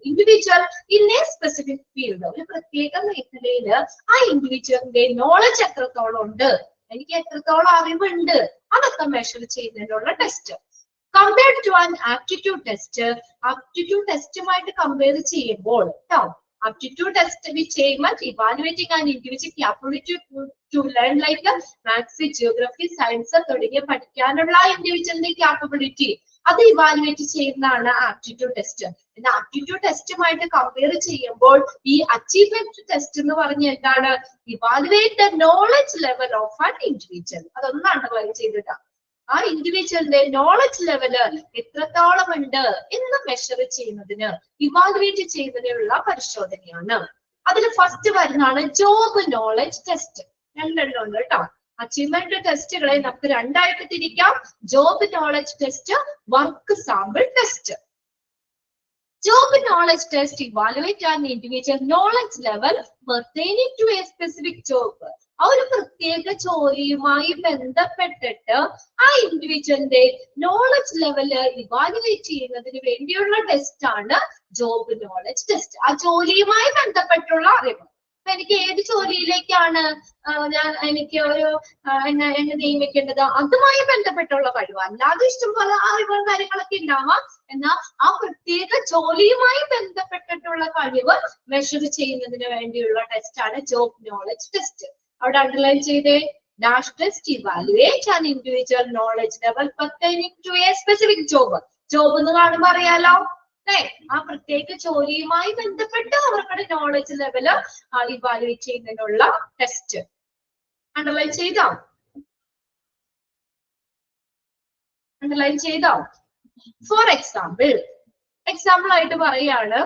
individual in A specific field. ഒരു പ്രത്യേക മേഖലയിൽ ആ ഇൻഡിവിജ്വലിന്റെ നോളജ് എത്രത്തോളം ഉണ്ട്, എനിക്ക് എത്രത്തോളം അറിവുണ്ട്, അതൊക്കെ മെഷർ ചെയ്യുന്നതിനുള്ള test. Compared to an aptitude test, aptitude ടെസ്റ്റുമായിട്ട് കമ്പയർ ചെയ്യുമ്പോൾ aptitude test which aim at evaluating an individual capability to learn like maths, geography, science തുടങ്ങിയ പഠിക്കാനുള്ള ഇൻഡിവിജ്വലിന്റെ capability അത് ഇവാലുവേറ്റ് ചെയ്യുന്നതാണ് ആപ്റ്റിറ്റ്യൂഡ് ടെസ്റ്റ്. എന്നാൽ ആപ്റ്റിറ്റ്യൂഡ് ടെസ്റ്റുമായിട്ട് കമ്പയർ ചെയ്യുമ്പോൾ ഈ അച്ചീവ്മെന്റ് ടെസ്റ്റ് എന്ന് പറഞ്ഞ എന്താണ്? Evaluate the knowledge level of an individual. അതൊന്നും അണ്ടർലൈൻ ചെയ്തിട്ടാ. ആ ഇൻഡിവിജ്വലിന്റെ നോളജ് ലെവല് എത്രത്തോളം ഉണ്ട് എന്ന് മെഷർ ചെയ്യുന്നതിന്, ഇവാലുവേറ്റ് ചെയ്യുന്നതിനുള്ള പരിശോധനയാണ്. അതിൽ ഫസ്റ്റ് വരുന്നതാണ് ജോബ് നോളജ് ടെസ്റ്റ്. രണ്ടെണ്ണം ഉണ്ട് കേട്ടോ. അച്ചീവ്മെന്റ് ടെസ്റ്റുകളെ നമുക്ക് രണ്ടായിട്ട് തിരിക്കാം. Job knowledge test, work sample test. Job knowledge test evaluate an individual knowledge level pertaining to a specific job. ആ ഒരു പ്രത്യേക ജോലിയുമായി ബന്ധപ്പെട്ടിട്ട് ആ ഇൻഡിവിജ്വലിന്റെ നോളജ് ലെവല് ഇവാലുവേറ്റ് ചെയ്യുന്നതിന് വേണ്ടിയുള്ള ടെസ്റ്റ് ആണ് ജോബ് നോളജ് ടെസ്റ്റ്. ആ ജോലിയുമായി ബന്ധപ്പെട്ടുള്ള അറിവ്. അപ്പൊ എനിക്ക് ഏത് ജോലിയിലേക്കാണ് എനിക്ക് എന്നെ നിയമിക്കേണ്ടത്, അതുമായി ബന്ധപ്പെട്ടുള്ള കഴിവ്. അല്ലാതെ ഇഷ്ടംപോലെ അറിവുകളും കാര്യങ്ങളൊക്കെ ഉണ്ടാവാം. എന്നാൽ ആ പ്രത്യേക ജോലിയുമായി ബന്ധപ്പെട്ടിട്ടുള്ള കഴിവ് മെഷർ ചെയ്യുന്നതിന് വേണ്ടിയുള്ള ടെസ്റ്റ് ആണ് ജോബ് നോളജ് ടെസ്റ്റ്. അവിടെ അണ്ടർലൈൻ ചെയ്തേ, dash test evaluate an individual knowledge level pertaining to a specific job. Job എന്ന് കാണുമ്പോൾ അറിയാലോ, ആ പ്രത്യേക ജോലിയുമായി ബന്ധപ്പെട്ട് അവരുടെ നോളജ് ലെവല് ഇവാലുവേറ്റ് ചെയ്യുന്നതിനുള്ള ടെസ്റ്റ്. അണ്ടർലൈൻ ചെയ്തോ? അണ്ടർലൈൻ ചെയ്തോ? ഫോർ എക്സാമ്പിൾ ആയിട്ട് പറയാണ്,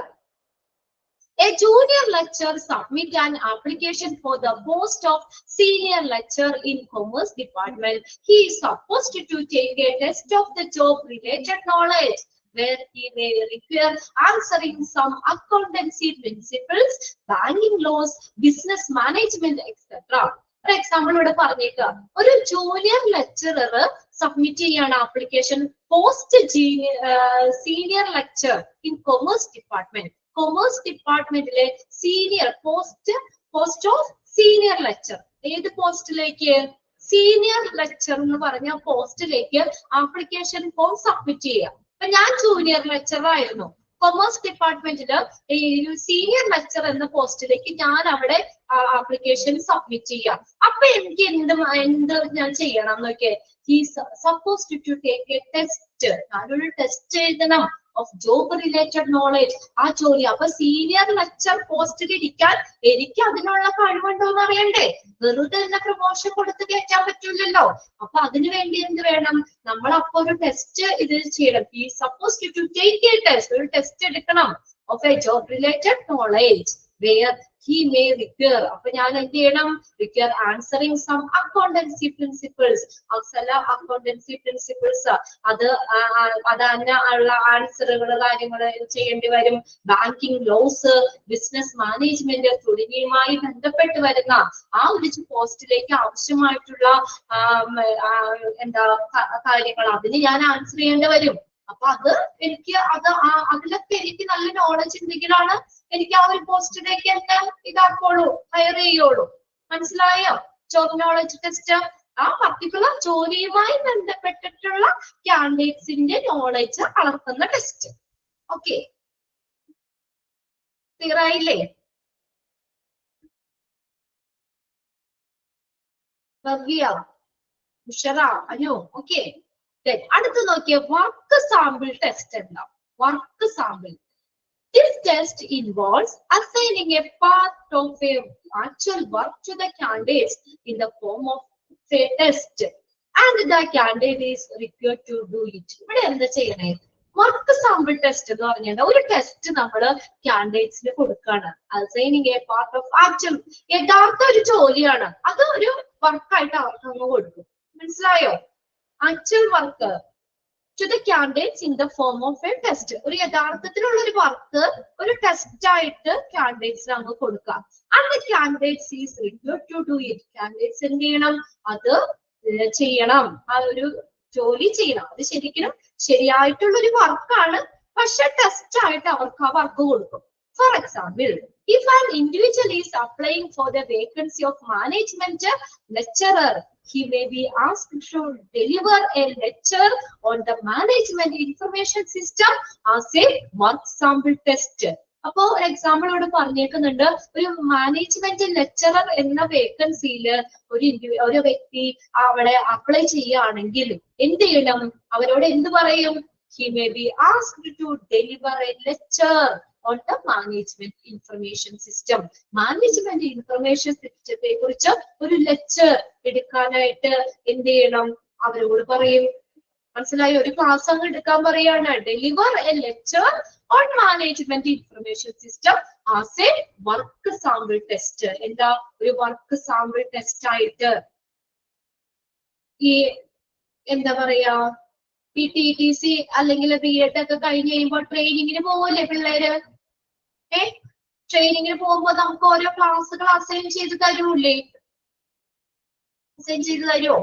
a junior lecturer submit an application for the post of senior lecturer in commerce department. He is supposed to take a test of the job related knowledge where he may require answering some accountancy principles, banking laws, business management, etc. For example, ഇവിടെ പറഞ്ഞേക്കുക, ഒരു junior lecturer submit ചെയ്യാണ് application post senior lecture in commerce department. Commerce ഡിപ്പാർട്ട്മെന്റിലെ senior post of senior lecture. ഏത് പോസ്റ്റിലേക്ക്? Senior lecture എന്ന് പറഞ്ഞ പോസ്റ്റിലേക്ക് ആപ്ലിക്കേഷൻ ഫോം സബ്മിറ്റ് ചെയ്യുക. അപ്പൊ ഞാൻ ജൂനിയർ ലെക്ചർ ആയിരുന്നു. കൊമേഴ്സ് ഡിപ്പാർട്ട്മെന്റില് ഈ സീനിയർ ലെക്ചർ എന്ന പോസ്റ്റിലേക്ക് ഞാൻ അവിടെ ആപ്ലിക്കേഷൻ സബ്മിറ്റ് ചെയ്യാം. അപ്പൊ എനിക്ക് എന്ത് ഞാൻ ചെയ്യണം നോക്കിയേ, he supposed to take a test. ഞാനൊരു ടെസ്റ്റ് എഴുതണം ഓഫ് ജോബ് റിലേറ്റഡ് നോളേജ്. ആ ജോലി, അപ്പൊ സീനിയർ ലെക്ചർ പോസ്റ്റിൽ ഇരിക്കാൻ എനിക്ക് അതിനുള്ള കഴിവുണ്ടോ എന്ന് അറിയണ്ടേ? വെറുതെ തന്നെ പ്രൊമോഷൻ കൊടുത്ത് കയറ്റാൻ പറ്റില്ലല്ലോ. അപ്പൊ അതിനു വേണ്ടി എന്ത് വേണം? നമ്മൾ അപ്പൊ ഒരു ടെസ്റ്റ് ഇത് ചെയ്യണം. He supposed to take a test, ഒരു ടെസ്റ്റ് എടുക്കണം of a job related knowledge where he may require. അപ്പൊ ഞാൻ എന്ത് ചെയ്യണം? require answering some accountancy principles. accountancy principles ഉള്ള ആൻസറുകൾ കാര്യങ്ങൾ ചെയ്യേണ്ടി വരും. ബാങ്കിങ് ലോസ്, ബിസിനസ് മാനേജ്മെന്റ് തുടങ്ങിയവുമായി ബന്ധപ്പെട്ട് വരുന്ന ആ ഒരു പോസ്റ്റിലേക്ക് ആവശ്യമായിട്ടുള്ള കാര്യങ്ങൾ അതിന് ഞാൻ ആൻസർ ചെയ്യേണ്ടി വരും. അപ്പൊ എനിക്ക് അതിലൊക്കെ എനിക്ക് നല്ല നോളജ് ഉണ്ടെങ്കിലാണ് എനിക്ക് ആ ഒരു പോസ്റ്റിലേക്ക് എന്നെ ഇതാക്കോളൂ, ഹയർ ചെയ്യുള്ളൂ. മനസ്സിലായോ? ജോബ് നോളജ് ടെസ്റ്റ് ആ പർട്ടിക്കുലർ ജോലിയുമായി ബന്ധപ്പെട്ടിട്ടുള്ള കാൻഡിഡേറ്റ്സിന്റെ നോളജ് അളക്കുന്ന ടെസ്റ്റ്. ഓക്കെ, ക്ലിയർ ആയില്ലേ? ഉഷറ, അനു, ഓക്കെ. അടുത്ത് നോക്കിയ വർക്ക് സാമ്പിൾ ടെസ്റ്റ് എന്താ? Work sample. This test involves assigning a part of a actual work to the candidates in the form of a test, and the candidate is required to do it. ഇവിടെ എന്താ ചെയ്യണേ? Work sample test എന്ന് പറഞ്ഞാൽ ഒരു test നമ്മള് കാൻഡിഡേറ്റ്സിന് കൊടുക്കാണ്. Assigning A part of actual, യഥാർത്ഥ ഒരു ജോലിയാണ്, അത് ഒരു വർക്കായിട്ട് അവർക്ക് അങ്ങ് കൊടുക്കും. മനസ്സിലായോ? Actual work to the candidates in the form of a test. ഒരു യഥാർത്ഥത്തിലുള്ള ഒരു വർക്ക് ഒരു ടെസ്റ്റ് ആയിട്ട് കാൻഡിഡേറ്റ്സിന് അങ്ങ് കൊടുക്കാം. And the candidates is required to do it. Candidates എന്ത് ചെയ്യണം? അത് ചെയ്യണം, ആ ഒരു ജോലി ചെയ്യണം. അത് ശരിക്കും ശരിയായിട്ടുള്ള ഒരു വർക്കാണ്, പക്ഷെ ടെസ്റ്റ് ആയിട്ട് അവർക്ക് ആ വർക്ക് കൊടുക്കും. For example, if an individual is applying for the vacancy of management lecturer, he may be asked to deliver a lecture on the management information system as a work sample test. അപ്പോ example ഇവിടെ പറഞ്ഞേക്കുന്നുണ്ട്, ഒരു management lecturer എന്ന വേക്കൻസിയില് ഒരു വ്യക്തി അവിടെ apply ചെയ്യുകയാണെങ്കിൽ എന്ത് ചെയ്യണം? അവരോട് എന്ത് പറയും? He may be asked to deliver a lecture on the management information system. Management information സിസ്റ്റത്തെ കുറിച്ച് ഒരു ലെക്ചർ എടുക്കാനായിട്ട് എന്ത് ചെയ്യണം? അവരോട് പറയും. മനസ്സിലായോ? ഒരു ക്ലാസ് അങ്ങ് എടുക്കാൻ പറയാണ്. Deliver A lecture on management information system as A work sample test. എന്താ? ഒരു വർക്ക് സാമ്പിൾ ടെസ്റ്റ് ആയിട്ട്. ഈ എന്താ പറയാ ഈ TTC അല്ലെങ്കിൽ B.Ed ഒക്കെ കഴിഞ്ഞ് കഴിയുമ്പോൾ ട്രെയിനിങ്ങിന് പോവല്ലേ പിള്ളേര്? ട്രെയിനിങ്ങിന് പോകുമ്പോ നമുക്ക് ഓരോ ക്ലാസ്സുകൾ അസൈൻ ചെയ്ത് തരൂല്ലേ? അസൈൻ ചെയ്ത് തരുമോ?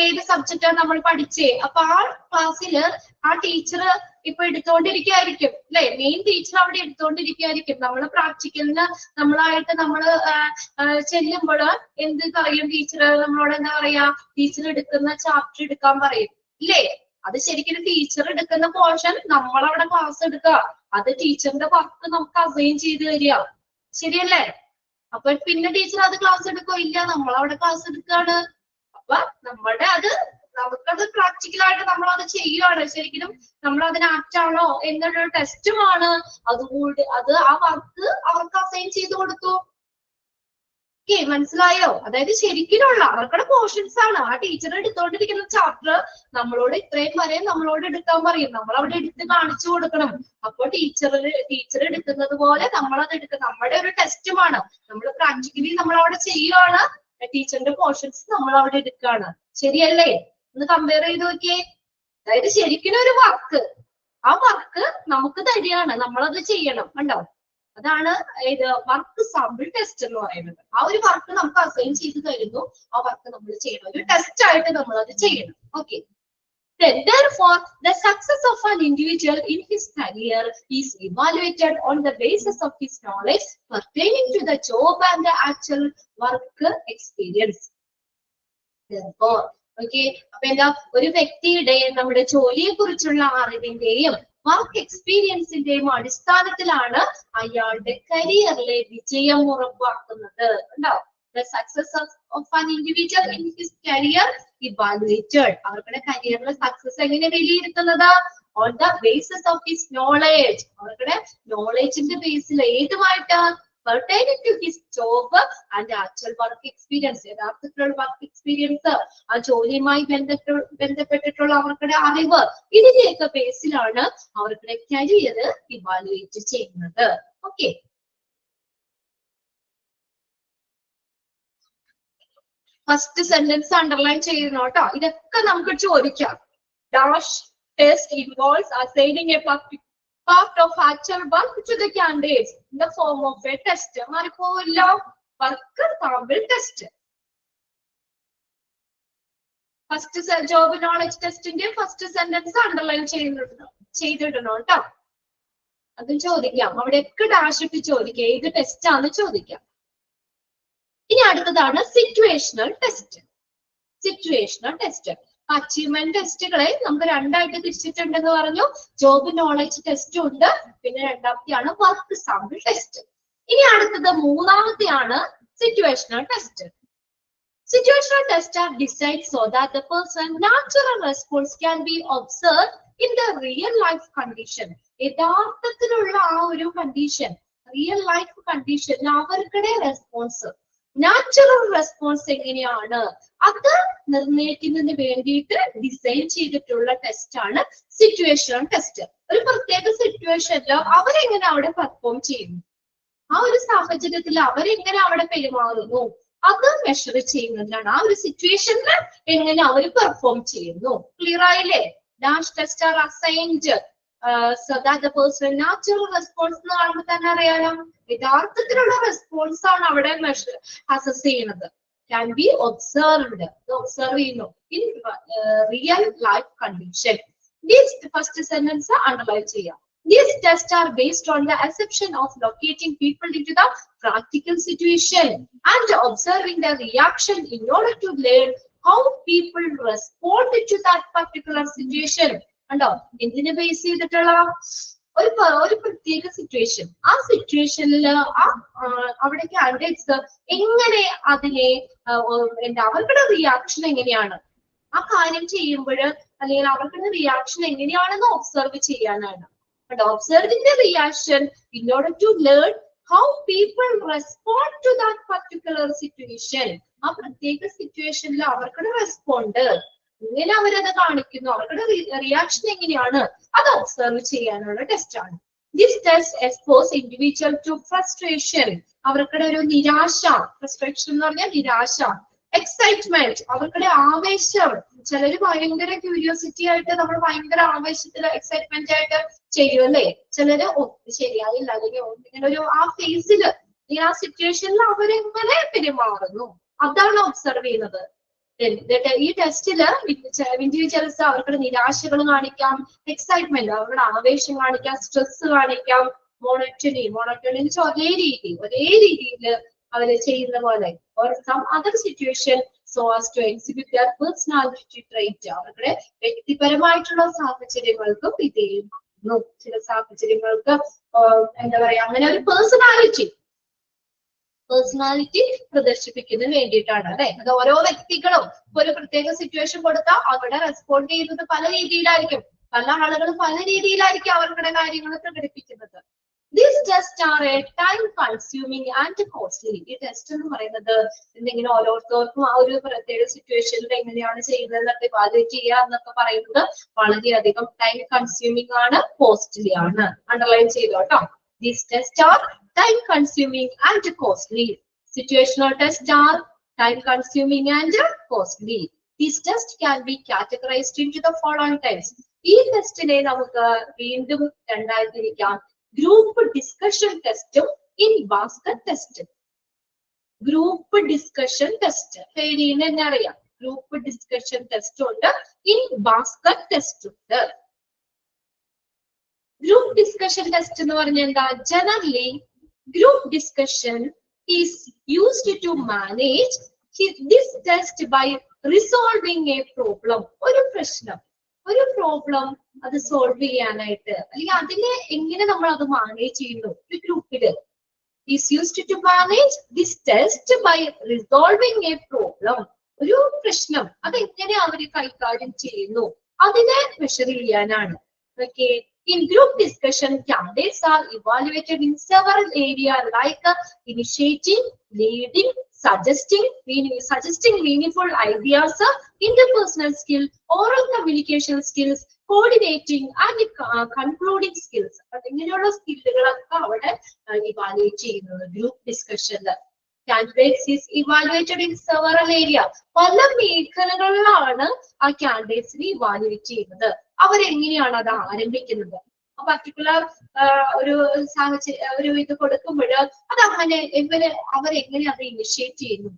ഏത് സബ്ജക്റ്റാണ് നമ്മൾ പഠിച്ചേ? അപ്പൊ ആ ക്ലാസ്സില് ആ ടീച്ചർ ഇപ്പൊ എടുത്തോണ്ടിരിക്കുകയായിരിക്കും അല്ലെ? മെയിൻ ടീച്ചർ അവിടെ എടുത്തോണ്ടിരിക്കുകയായിരിക്കും. നമ്മള് പ്രാക്ടിക്കലിന് നമ്മളായിട്ട് നമ്മള് ചെല്ലുമ്പോൾ എന്ത് പറയും ടീച്ചർ? നമ്മളോട് എന്താ പറയാ? ടീച്ചർ എടുക്കുന്ന ചാപ്റ്റർ എടുക്കാൻ പറയും ഇല്ലേ? അത് ശരിക്കും ടീച്ചർ എടുക്കുന്ന പോർഷൻ നമ്മളവിടെ ക്ലാസ് എടുക്കുക. അത് ടീച്ചറിന്റെ വർക്ക് നമുക്ക് അസൈൻ ചെയ്ത് തരിക. ശരിയല്ലേ? അപ്പൊ പിന്നെ ടീച്ചർ അത് ക്ലാസ് എടുക്കോ? ഇല്ല, നമ്മളവിടെ ക്ലാസ് എടുക്കുകയാണ്. അപ്പൊ നമുക്കത് പ്രാക്ടിക്കലായിട്ട് നമ്മളത് ചെയ്യുകയാണ്. ശരിക്കും നമ്മൾ അതിന് ആപ്റ്റ് ആണോ എന്നൊരു ടെസ്റ്റുമാണ്. അതുകൊണ്ട് ആ വർക്ക് അവർക്ക് അസൈൻ ചെയ്ത് കൊടുത്തു. മനസ്സിലായോ? അതായത് ശരിക്കുള്ള അവർക്കുടെ പോർഷൻസ് ആണ്. ആ ടീച്ചർ എടുത്തോണ്ടിരിക്കുന്ന ചാപ്റ്റർ നമ്മളോട് ഇത്രയും വരെ നമ്മളോട് എടുക്കാൻ പറയും. നമ്മൾ അവിടെ എടുത്ത് കാണിച്ചു കൊടുക്കണം. അപ്പൊ ടീച്ചർ എടുക്കുന്നത് പോലെ നമ്മളത് എടുക്കുക. നമ്മുടെ ഒരു ടെസ്റ്റുമാണ്. നമ്മൾ പ്രാക്ടിക്കലി നമ്മൾ അവിടെ ചെയ്യുകയാണ്. ടീച്ചറിന്റെ പോർഷൻസ് നമ്മൾ അവിടെ എടുക്കുകയാണ്. ശരിയല്ലേ? ഒന്ന് കമ്പയർ ചെയ്ത് നോക്കിയേ. അതായത് ശരിക്കും ഒരു വർക്ക്, ആ വർക്ക് നമുക്ക് തരികയാണ്. നമ്മളത് ചെയ്യണം. കണ്ടോ? അതാണ് ഇത് വർക്ക് സാമ്പിൾ ടെസ്റ്റ് എന്ന് പറയുന്നത്. ആ ഒരു വർക്ക് നമുക്ക് അസൈൻ ചെയ്ത് തരുന്നു. ആ വർക്ക് നമ്മൾ ചെയ്യണം. ഒരു ടെസ്റ്റ് ആയിട്ട് നമ്മൾ അത് ചെയ്യണം. Okay. Therefore, the success of an individual in his career is evaluated on the basis of his knowledge pertaining to the job and the actual work experience. Therefore, okay, അപ്പൊ എന്താ? ഒരു വ്യക്തിയുടെ നമ്മുടെ ജോലിയെ കുറിച്ചുള്ള അറിവിന്റെയും വർക്ക് എക്സ്പീരിയൻസിന്റെയും അടിസ്ഥാനത്തിലാണ് അയാളുടെ കരിയറിലെ വിജയം ഉറപ്പാക്കുന്നത്. ഉണ്ടോ? The success of an individual in his career evaluated. അവരുടെ കരിയറിലെ സക്സസ് എങ്ങനെ വിലയിരുത്തുന്നത്? On the basis of his knowledge. അവരുടെ നോളേജിന്റെ ബേസിൽ ഏതുമായിട്ട്? Pertaining to his job and actual work experience. യഥാർത്ഥത്തിലുള്ള വർക്ക് എക്സ്പീരിയൻസ്, ആ ജോലിയുമായി ബന്ധപ്പെട്ടിട്ടുള്ള അവരുടെ അറിവ്, ഇതിന്റെയൊക്കെ ബേസിലാണ് അവരുടെ കരിയർ ഇവാലുവേറ്റ് ചെയ്യുന്നത്. ഓക്കെ. ഫസ്റ്റ് സെന്റൻസ് അണ്ടർലൈൻ ചെയ്യുന്നു കേട്ടോ. ഇതൊക്കെ നമുക്ക് ചോദിക്കാം. Dash test involves assigning A part of actual work to the candidates in the form of a test. മാറിപ്പോവില്ല. Work sample test. First job knowledge ടെസ്റ്റിന്റെ ഫസ്റ്റ് സെന്റൻസ് അണ്ടർലൈൻ ചെയ്തിടണം കേട്ടോ. അതും ചോദിക്കാം. അവിടെയൊക്കെ ഡാഷ് ഇട്ട് ചോദിക്കാം. ഏത് ടെസ്റ്റ് ആണെന്ന് ചോദിക്കാം. ഇനി അടുത്തതാണ് situational test. Situational test achievement ടെസ്റ്റുകളെ നമുക്ക് രണ്ടായിട്ട് തിരിച്ചിട്ടുണ്ടെന്ന് പറഞ്ഞു. ജോബ് നോളജ് ടെസ്റ്റ് ഉണ്ട്, പിന്നെ രണ്ടാമത്തെയാണ് വർക്ക് സാമ്പിൾ ടെസ്റ്റ്. ഇനി അടുത്തത് മൂന്നാമത്തെയാണ് situational test. Situational tests are designed so that the person's natural response can be observed in the real life condition. യഥാർത്ഥത്തിലുള്ള ആ ഒരു കണ്ടീഷൻ, റിയൽ ലൈഫ് കണ്ടീഷൻ, അവർക്കുടെ റെസ്പോൺസ്, നാച്ചുറൽ റെസ്പോൺസ് എങ്ങനെയാണ് അത് നിർണ്ണയിക്കുന്നതിന് വേണ്ടിയിട്ട് ഡിസൈൻ ചെയ്തിട്ടുള്ള ടെസ്റ്റ് ആണ് സിറ്റുവേഷണൽ ടെസ്റ്റ്. ഒരു പ്രത്യേക സിറ്റുവേഷനിൽ അവരെങ്ങനെ അവിടെ പെർഫോം ചെയ്യുന്നു, ആ ഒരു സാഹചര്യത്തിൽ അവരെങ്ങനെ അവിടെ പെരുമാറുന്നു, അത് മെഷർ ചെയ്യുന്നതിനാണ്. ആ ഒരു സിറ്റുവേഷനിൽ എങ്ങനെ അവർ പെർഫോം ചെയ്യുന്നു. ക്ലിയർ ആയില്ലേ? Dash test are assigned so that the person natural response എന്ന് കാണുമ്പോൾ തന്നെ അറിയാലോ, യഥാർത്ഥത്തിലുള്ള റെസ്പോൺസ് ആണ് അവിടെ മെഷർ അസസ് ചെയ്യുന്നത്. can be observed, ഒബ്സർവ് ചെയ്യുന്നു in real life condition. This first sentence underline ചെയ്യാം. These tests are based on the assumption of locating people into the practical situation and observing their reaction in order to learn how people respond to that particular situation. കണ്ടോ? എന്തിനെ base ചെയ്തിട്ടുള്ള ഒരു പ്രത്യേക situation, ആ സിറ്റുവേഷനിൽ അവിടെ candidates എങ്ങനെ അതിനെ അവരുടെ റിയാക്ഷൻ എങ്ങനെയാണ് ആ കാര്യം ചെയ്യുമ്പോൾ, അല്ലെങ്കിൽ അവരുടെ റിയാക്ഷൻ എങ്ങനെയാണെന്ന് ഒബ്സർവ് ചെയ്യാനാണ്. Observing the reaction in order to learn how people respond to that particular situation. ആ പ്രത്യേക സിറ്റുവേഷനിൽ അവർക്കുടെ റെസ്പോണ്ട് എങ്ങനെ അവരത് കാണിക്കുന്നു, അവരുടെ റിയാക്ഷൻ എങ്ങനെയാണ്, അത് ഒബ്സർവ് ചെയ്യാനുള്ള ടെസ്റ്റ് ആണ്. This test expose individual to frustration. അവർക്കുടെ ഒരു നിരാശ, ഫ്രസ്ട്രേഷൻ എന്ന് പറഞ്ഞാൽ നിരാശ, എക്സൈറ്റ്മെന്റ്, അവർക്കുടെ ആവേശം. ചിലര് ഭയങ്കര ക്യൂരിയോസിറ്റി ആയിട്ട് നമ്മൾ ഭയങ്കര ആവേശത്തില് എക്സൈറ്റ്മെന്റ് ആയിട്ട് ചെയ്യും അല്ലേ. ചിലര് ശരിയായില്ല അല്ലെങ്കിൽ ഇങ്ങനെ ഒരു ആ ഫേസില് ആ സിറ്റുവേഷനിൽ അവരെങ്ങനെ പെരുമാറുന്നു അതാണ് ഒബ്സർവ് ചെയ്യുന്നത്. ഈ ടെസ്റ്റില് ഇൻഡിവിജ്വൽസ് അവരുടെ നിരാശകൾ കാണിക്കാം, എക്സൈറ്റ്മെന്റ് അവരുടെ ആവേശം കാണിക്കാം, സ്ട്രെസ് കാണിക്കാം, മോണോട്ടണി ഒരേ രീതിയിൽ അവര് ചെയ്യുന്ന പോലെ or some other situation so as to exhibit their personality trait. അവരുടെ വ്യക്തിപരമായിട്ടുള്ള സാഹചര്യങ്ങൾക്കും വിധേയമാകുന്നു. ചില സാഹചര്യങ്ങൾക്ക് എന്താ പറയാ അങ്ങനെ ഒരു പേഴ്സണാലിറ്റി പ്രദർശിപ്പിക്കുന്നതിന് വേണ്ടിയിട്ടാണ് അല്ലെ. അത് ഓരോ വ്യക്തികളും ഒരു പ്രത്യേക സിറ്റുവേഷൻ കൊടുത്താൽ അവിടെ റെസ്പോണ്ട് ചെയ്യുന്നത് പല രീതിയിലായിരിക്കും. പല ആളുകളും പല രീതിയിലായിരിക്കും അവരുടെ കാര്യങ്ങൾ പ്രകടിപ്പിക്കുന്നത്. These tests are a time consuming and costly. ഈ ടെസ്റ്റ് എന്ന് പറയുന്നത് എന്തെങ്കിലും ഓരോരുത്തർക്കും ആ ഒരു പ്രത്യേക സിറ്റുവേഷനിൽ എങ്ങനെയാണ് ചെയ്യുന്നതെന്നൊക്കെ വാലിഡേറ്റ് ചെയ്യുക എന്നൊക്കെ പറയുന്നത് വളരെയധികം ടൈം കൺസ്യൂമിംഗ് ആണ്, കോസ്റ്റ്ലി ആണ്. അണ്ടർലൈൻ ചെയ്തോ കേട്ടോ. These tests are time consuming and costly. Situational tests are time consuming and costly. These tests can be categorized into the following types. ഈ ടെസ്റ്റിനെ നമുക്ക് വീണ്ടും രണ്ടായി തിരിക്കാം. ഗ്രൂപ്പ് ഡിസ്കഷൻ ടെസ്റ്റും ഇൻ ബാസ്കറ്റ് ടെസ്റ്റും. ഗ്രൂപ്പ് ഡിസ്കഷൻ ടെസ്റ്റ് പേരിന് തന്നെ അറിയാം. ഗ്രൂപ്പ് ഡിസ്കഷൻ ടെസ്റ്റ് ഉണ്ട്, ഇൻ ബാസ്കറ്റ് ടെസ്റ്റ് ഉണ്ട്. ഗ്രൂപ്പ് ഡിസ്കഷൻ ടെസ്റ്റ് എന്ന് പറഞ്ഞാൽ എന്താ? Generally group discussion is used to manage this test by resolving a problem. ഒരു പ്രോബ്ലം അത് സോൾവ് ചെയ്യാനായിട്ട് അല്ലെങ്കിൽ അതിനെ എങ്ങനെ നമ്മൾ അത് മാനേജ് ചെയ്യുന്നു ഒരു ഗ്രൂപ്പില്. Is used to manage this test by resolving a problem. ഒരു പ്രശ്നം അതെങ്ങനെ അവര് കൈകാര്യം ചെയ്യുന്നു അതിനെ മെഷർ ചെയ്യാനാണ്. Okay. In group discussion, candidates are evaluated in several areas like initiating, leading, suggesting meaningful ideas, interpersonal skill, oral communication skills, coordinating and concluding skills. ഇങ്ങനെയുള്ള സ്കില്ലുകളൊക്കെ അവിടെ ഇവാലുവേറ്റ് ചെയ്യുന്നത് group ഡിസ്കഷനിൽ. Candidates is evaluated in several areas. പല മേഖലകളിലാണ് ആ കാൻഡിഡേറ്റ്സിനെ evaluate ചെയ്യുന്നത്. അവരെങ്ങനെയാണ് അത് ആരംഭിക്കുന്നത്? പർട്ടിക്കുലർ ഒരു സാഹചര്യം ഒരു ഇത് കൊടുക്കുമ്പോൾ അതങ്ങനെ അവരെങ്ങനെ അത് ഇനിഷ്യേറ്റ് ചെയ്യുന്നു,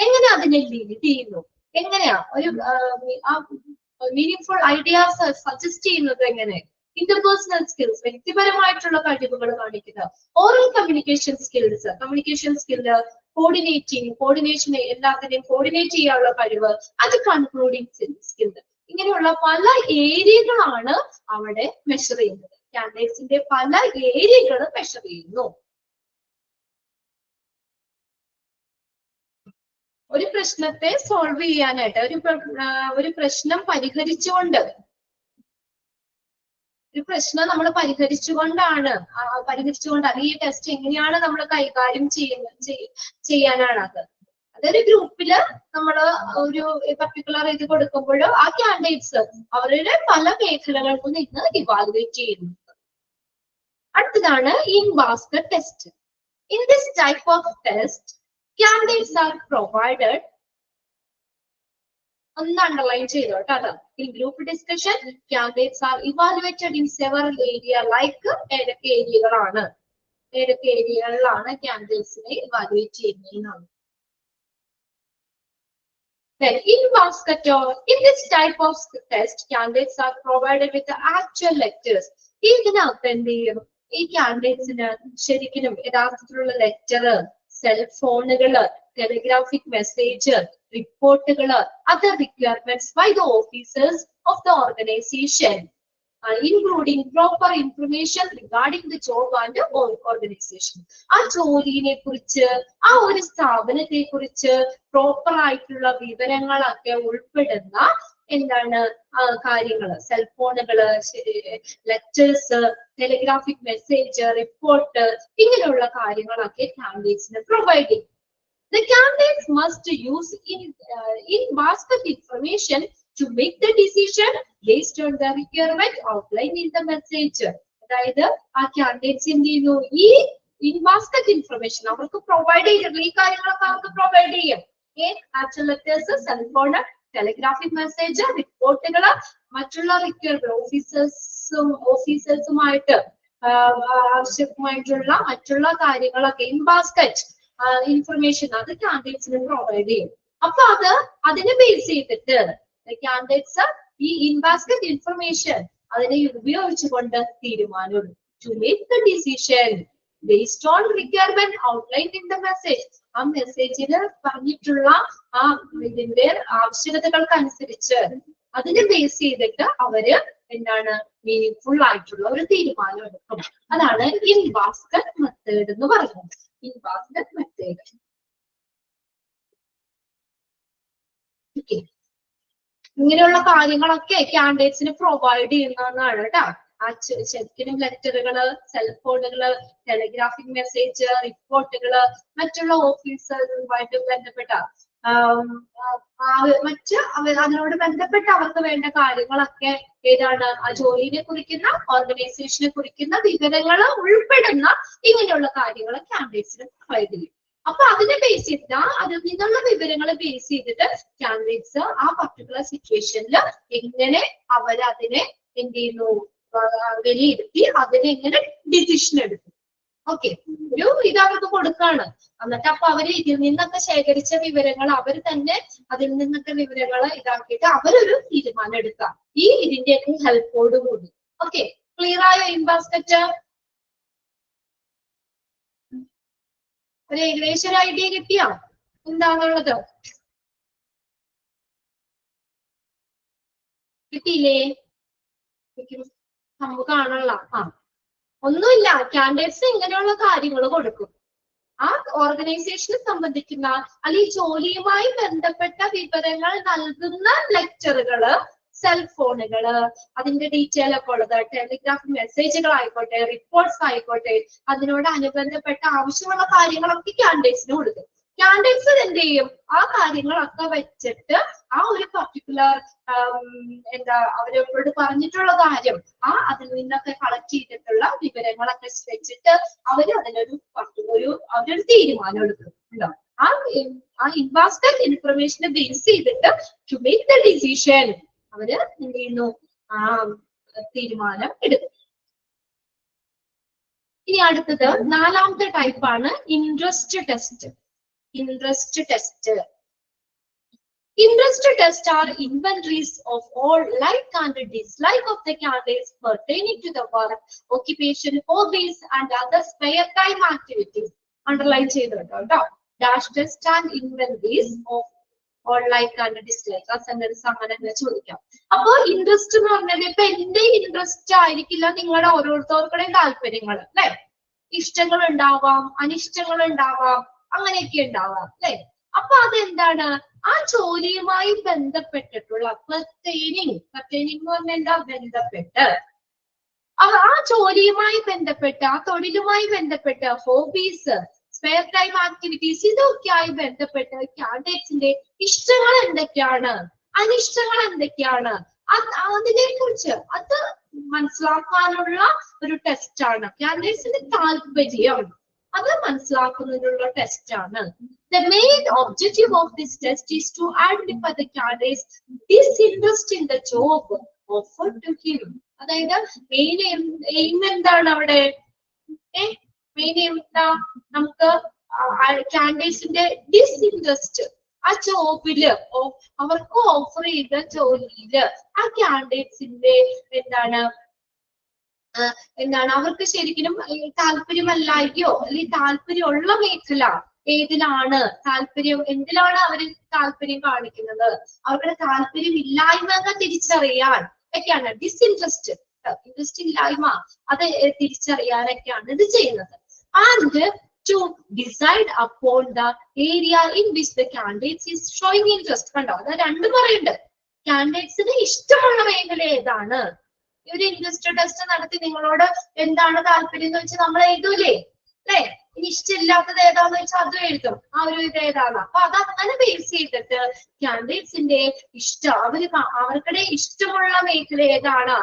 എങ്ങനെ അതിനെ ലീഡ് ചെയ്യുന്നു, എങ്ങനെയാ ഒരു മീനിങ്ഫുൾ ഐഡിയാസ് സജസ്റ്റ് ചെയ്യുന്നത്, എങ്ങനെ ഇന്റർപേഴ്സണൽ സ്കിൽസ് വ്യക്തിപരമായിട്ടുള്ള കഴിവുകൾ കാണിക്കുക, ഓറൽ കമ്മ്യൂണിക്കേഷൻ സ്കില്ല്, കോർഡിനേഷൻ എല്ലാത്തിനെയും കോർഡിനേറ്റ് ചെയ്യാനുള്ള കഴിവ്, അത് കൺക്ലൂഡിങ് സ്കില്ല്. ഇങ്ങനെയുള്ള പല ഏരിയകളാണ് അവിടെ മെഷർ ചെയ്യുന്നത്. കാൻഡിഡേറ്റ്സിന്റെ പല ഏരിയകൾ മെഷർ ചെയ്യുന്നു. ഒരു പ്രശ്നത്തെ സോൾവ് ചെയ്യാനായിട്ട് ഒരു പ്രശ്നം പരിഹരിച്ചുകൊണ്ട് നമ്മൾ പരിഹരിച്ചുകൊണ്ട് അത് ഈ ടെസ്റ്റ് എങ്ങനെയാണ് നമ്മൾ കൈകാര്യം ചെയ്യാനാണ് അത്. അതൊരു ഗ്രൂപ്പില് നമ്മൾ ഒരു പർട്ടിക്കുലർ ഇത് കൊടുക്കുമ്പോൾ ആ കാൻഡിഡേറ്റ്സ് അവരുടെ പല മേഖലകൾക്കും നിന്ന് ഇവാലുവേറ്റ് ചെയ്യുന്നു. അടുത്തതാണ് in basket test. In this type of test candidates are provided, ഒന്ന് അണ്ടർലൈൻ ചെയ്തോ കേട്ടോ. In group discussion, candidates are evaluated in several areas like ഏതൊക്കെ ഏരിയകളിലാണ് കാൻഡിഡേറ്റ്സിനെ evaluate ചെയ്യുന്നതെന്നാണ്. Then in basket or in this type of test, candidates are provided with the actual lectures. ഇതിനകത്ത് എന്ത് ചെയ്യും? ഈ കാൻഡിഡേറ്റ്സിന് ശരിക്കും യഥാർത്ഥത്തിലുള്ള ലെക്ചർ, സെൽഫോണുകള്, ടെലിഗ്രാഫിക് മെസ്സേജ്, റിപ്പോർട്ടുകള്, other requirements by the officers of the organization, including proper information regarding the job and organization. ആ ജോലിനെ കുറിച്ച്, ആ ഒരു സ്ഥാപനത്തെ കുറിച്ച് പ്രോപ്പർ ആയിട്ടുള്ള വിവരങ്ങളൊക്കെ ഉൾപ്പെടുന്ന എന്താണ് കാര്യങ്ങള്, സെൽഫോണുകള്, ലെറ്റേഴ്സ്, ടെലിഗ്രാഫിക് മെസ്സേജ്, റിപ്പോർട്ട്, ഇങ്ങനെയുള്ള കാര്യങ്ങളൊക്കെ കാൻഡിഡേറ്റ്സിന് പ്രൊവൈഡ് ചെയ്യും. The candidates must use in basket information to make the decision based on the requirement outlined in the message. അതായത് ആ കാൻഡിഡേറ്റ്സ് എന്ത് ചെയ്യുന്നു? ഈ ഇൻ ബാസ്കറ്റ് ഇൻഫർമേഷൻ അവർക്ക് പ്രൊവൈഡ് ചെയ്തിട്ടുള്ള ഈ കാര്യങ്ങളൊക്കെ അവർക്ക് പ്രൊവൈഡ് ചെയ്യും. Capital letters, cellphone, telegraphic message, റിപ്പോർട്ടുകള്, മറ്റുള്ള ഓഫീസേഴ്സുമായിട്ട് ആവശ്യമായിട്ടുള്ള മറ്റുള്ള കാര്യങ്ങളൊക്കെ ഇൻ ബാസ്കറ്റ് ഇൻഫർമേഷൻ അത് കാൻഡിഡേറ്റ്സിന് പ്രൊവൈഡ് ചെയ്യും. അപ്പൊ അതിനെ ബേസ് ചെയ്തിട്ട് കാൻഡിഡേറ്റ്സ് ഈ ഇൻ ബാസ്കറ്റ് ഇൻഫർമേഷൻ അതിനെ ഉപയോഗിച്ചുകൊണ്ട് തീരുമാനം to make the decision based on requirement outlined in the message. ആ മെസ്സേജില് പറഞ്ഞിട്ടുള്ള ആ ഇതിന്റെ ആവശ്യകതകൾക്കനുസരിച്ച് അതിനെ ബേസ് ചെയ്തിട്ട് അവര് എന്താണ് മീനിങ്ഫുൾ ആയിട്ടുള്ള ഒരു തീരുമാനം എടുക്കും. അതാണ് ഇൻ ബാസ്കറ്റ് മെത്തേഡ് എന്ന് പറയുന്നത്. In basket method. ഇങ്ങനെയുള്ള കാര്യങ്ങളൊക്കെ കാൻഡിഡേറ്റ്സിന് പ്രൊവൈഡ് ചെയ്യുന്നതാണ് കേട്ടോ. ആ ശരിക്കും ലെറ്ററുകള്, സെൽഫോണുകള്, ടെലിഗ്രാഫിക് മെസ്സേജ്, റിപ്പോർട്ടുകള്, മറ്റുള്ള ഓഫീസറുമായിട്ട് ബന്ധപ്പെട്ട അതിനോട് ബന്ധപ്പെട്ട് അവർക്ക് വേണ്ട കാര്യങ്ങളൊക്കെ ഏതാണ് ആ ജോലിനെ കുറിക്കുന്ന, ഓർഗനൈസേഷനെ കുറിക്കുന്ന വിവരങ്ങൾ ഉൾപ്പെടുന്ന ഇങ്ങനെയുള്ള കാര്യങ്ങൾ കാൻഡിഡേറ്റ്സിന് പ്രൊവൈഡ് ചെയ്യും. അപ്പൊ അതിനെ ബേസ് ചെയ്തിട്ട് അതിൽ നിന്നുള്ള വിവരങ്ങൾ ബേസ് ചെയ്തിട്ട് കാൻഡിഡേറ്റ്സ് ആ പർട്ടിക്കുലർ സിറ്റുവേഷനിൽ എങ്ങനെ അവരതിനെ എന്ത് ചെയ്യുന്നു, വിലയിരുത്തി അതിനെങ്ങനെ ഡിസിഷൻ എടുക്കും. ഓക്കെ, ഒരു ഇത് അവർക്ക് കൊടുക്കാണ്. എന്നിട്ട് അപ്പൊ അവര് ഇതിൽ നിന്നൊക്കെ ശേഖരിച്ച വിവരങ്ങൾ അവർ തന്നെ അതിൽ നിന്നൊക്കെ വിവരങ്ങൾ ഇതാക്കിയിട്ട് അവരൊരു തീരുമാനം എടുക്കാം ഈ ഇതിന്റെയൊക്കെ ഹെൽപ്പോട് കൂടി. ഓക്കെ, ക്ലിയർ ആയോ ഇൻ ബാസ്കറ്റ്? ഒരു ഏകദേശം ഒരു ഐഡിയ കിട്ടിയോ എന്താണുള്ളത്? കിട്ടിയില്ലേ? നമുക്ക് കാണാനുള്ള ഒന്നുമില്ല, കാൻഡിഡേറ്റ്സ് ഇങ്ങനെയുള്ള കാര്യങ്ങൾ കൊടുക്കും. ആ ഓർഗനൈസേഷനെ സംബന്ധിക്കുന്ന അല്ലെങ്കിൽ ജോലിയുമായി ബന്ധപ്പെട്ട വിവരങ്ങൾ നൽകുന്ന ലെക്ചറുകള്, സെൽഫോണുകള്, അതിന്റെ ഡീറ്റെയിൽ ഒക്കെ ഉള്ളത്, ടെലിഗ്രാഫ് മെസ്സേജുകൾ ആയിക്കോട്ടെ, റിപ്പോർട്ട്സ് ആയിക്കോട്ടെ, അതിനോട് അനുബന്ധപ്പെട്ട ആവശ്യമുള്ള കാര്യങ്ങളൊക്കെ കാൻഡിഡേറ്റ്സിന് കൊടുക്കും. കാൻഡിഡേറ്റ്സ് എന്ത് ചെയ്യും, ആ കാര്യങ്ങളൊക്കെ വെച്ചിട്ട് ആ ഒരു പർട്ടിക്കുലർ അവരോട് പറഞ്ഞിട്ടുള്ള കാര്യം അതിൽ നിന്നൊക്കെ കളക്ട് ചെയ്തിട്ടുള്ള വിവരങ്ങളൊക്കെ വെച്ചിട്ട് അവരൊരു തീരുമാനം എടുക്കും. ആ ഇൻവാസ്റ്റഡ് ഇൻഫർമേഷനെ ബേസ് ചെയ്തിട്ട് ടു മേക്ക് ദ ഡിസിഷൻ അവര് എന്ത് ചെയ്യുന്നു, തീരുമാനം എടുക്കും. ഇനി അടുത്തത് നാലാമത്തെ ടൈപ്പാണ് interest test. Interest test. Interest tests are inventories of all like and dislike of the candidates pertaining to the work, occupation, hobbies and other spare time activities. Underline ചെയ്തിട്ടോ. Dash test and inventories of all like and dislike. ആ sentence അങ്ങനെ ചോദിക്കാം. അപ്പൊ interest എന്ന് പറഞ്ഞാൽ ഇപ്പൊ എന്റെ interest ആയിരിക്കില്ല നിങ്ങളുടെ ഓരോരുത്തർക്കുടെയും താല്പര്യങ്ങൾ അല്ലെ. ഇഷ്ടങ്ങൾ ഉണ്ടാവാം, അനിഷ്ടങ്ങൾ ഉണ്ടാവാം, അങ്ങനെയൊക്കെ ഉണ്ടാവാം അല്ലെ. അപ്പൊ അതെന്താണ്, ആ ജോലിയുമായി ബന്ധപ്പെട്ടിട്ടുള്ള പെർട്ടൈനിങ് എന്ന് പറഞ്ഞാൽ എന്താ, ബന്ധപ്പെട്ട് ആ ജോലിയുമായി ബന്ധപ്പെട്ട് ആ തൊഴിലുമായി ബന്ധപ്പെട്ട് ഹോബീസ്, സ്പെയർ ടൈം ആക്ടിവിറ്റീസ്, ഇതൊക്കെയായി ബന്ധപ്പെട്ട് കാൻഡിഡേറ്റ്സിന്റെ ഇഷ്ടങ്ങൾ എന്തൊക്കെയാണ്, അനിഷ്ടങ്ങൾ എന്തൊക്കെയാണ്, അതിനെ കുറിച്ച് അത് മനസ്സിലാക്കാനുള്ള ഒരു ടെസ്റ്റ് ആണ്. കാൻഡിഡേറ്റ്സിന്റെ താല്പര്യം അത് മനസ്സിലാക്കുന്നതിനുള്ള ടെസ്റ്റ് ആണ്. The main objective of this test is to identify the candidate's disinterest in the job offered to him. അതായത് എയിം എന്താണ് അവിടെ, മെയിൻ എന്താ, നമുക്ക് കാൻഡിഡേറ്റ്സിന്റെ ഡിസിൻട്രസ്റ്റ് ആ ജോബില് അവർക്ക് ഓഫർ ചെയ്ത ജോലിയില് ആ കാൻഡിഡേറ്റ്സിന്റെ എന്താണ് അവർക്ക് ശരിക്കും താല്പര്യമല്ലായോ അല്ലെങ്കിൽ താല്പര്യമുള്ള മേഖല ഏതിലാണ്, എന്തിലാണ് അവർ താല്പര്യം കാണിക്കുന്നത്, അവരുടെ താല്പര്യമില്ലായ്മ തിരിച്ചറിയാൻ ഒക്കെയാണ് ഡിസ്ഇൻട്രസ്റ്റ്, ഇൻട്രസ്റ്റ് ഇല്ലായ്മ അത് തിരിച്ചറിയാനൊക്കെയാണ് ഇത് ചെയ്യുന്നത്. And to decide upon the area in which the candidates is showing interest. കണ്ടോ, അത് രണ്ടും പറയുന്നുണ്ട്. കാൻഡിഡേറ്റ്സിന് ഇഷ്ടമുള്ള മേഖല ഏതാണ്. ഒരു ഇൻട്രസ്റ്റ് ടെസ്റ്റ് നടത്തി നിങ്ങളോട് എന്താണ് താല്പര്യം എന്ന് വെച്ചാൽ നമ്മൾ എഴുതൂലേ അല്ലെ. ഇനി ഇഷ്ടമില്ലാത്തത് ഏതാന്ന് വെച്ചാൽ അതും എഴുതും, ആ ഒരു ഇത് ഏതാണ്. അപ്പൊ അത് അങ്ങനെ ബേസ് ചെയ്തിട്ട് കാൻഡിഡേറ്റ്സിന്റെ അവർക്കിടെ ഇഷ്ടമുള്ള മേഖല ഏതാണ്,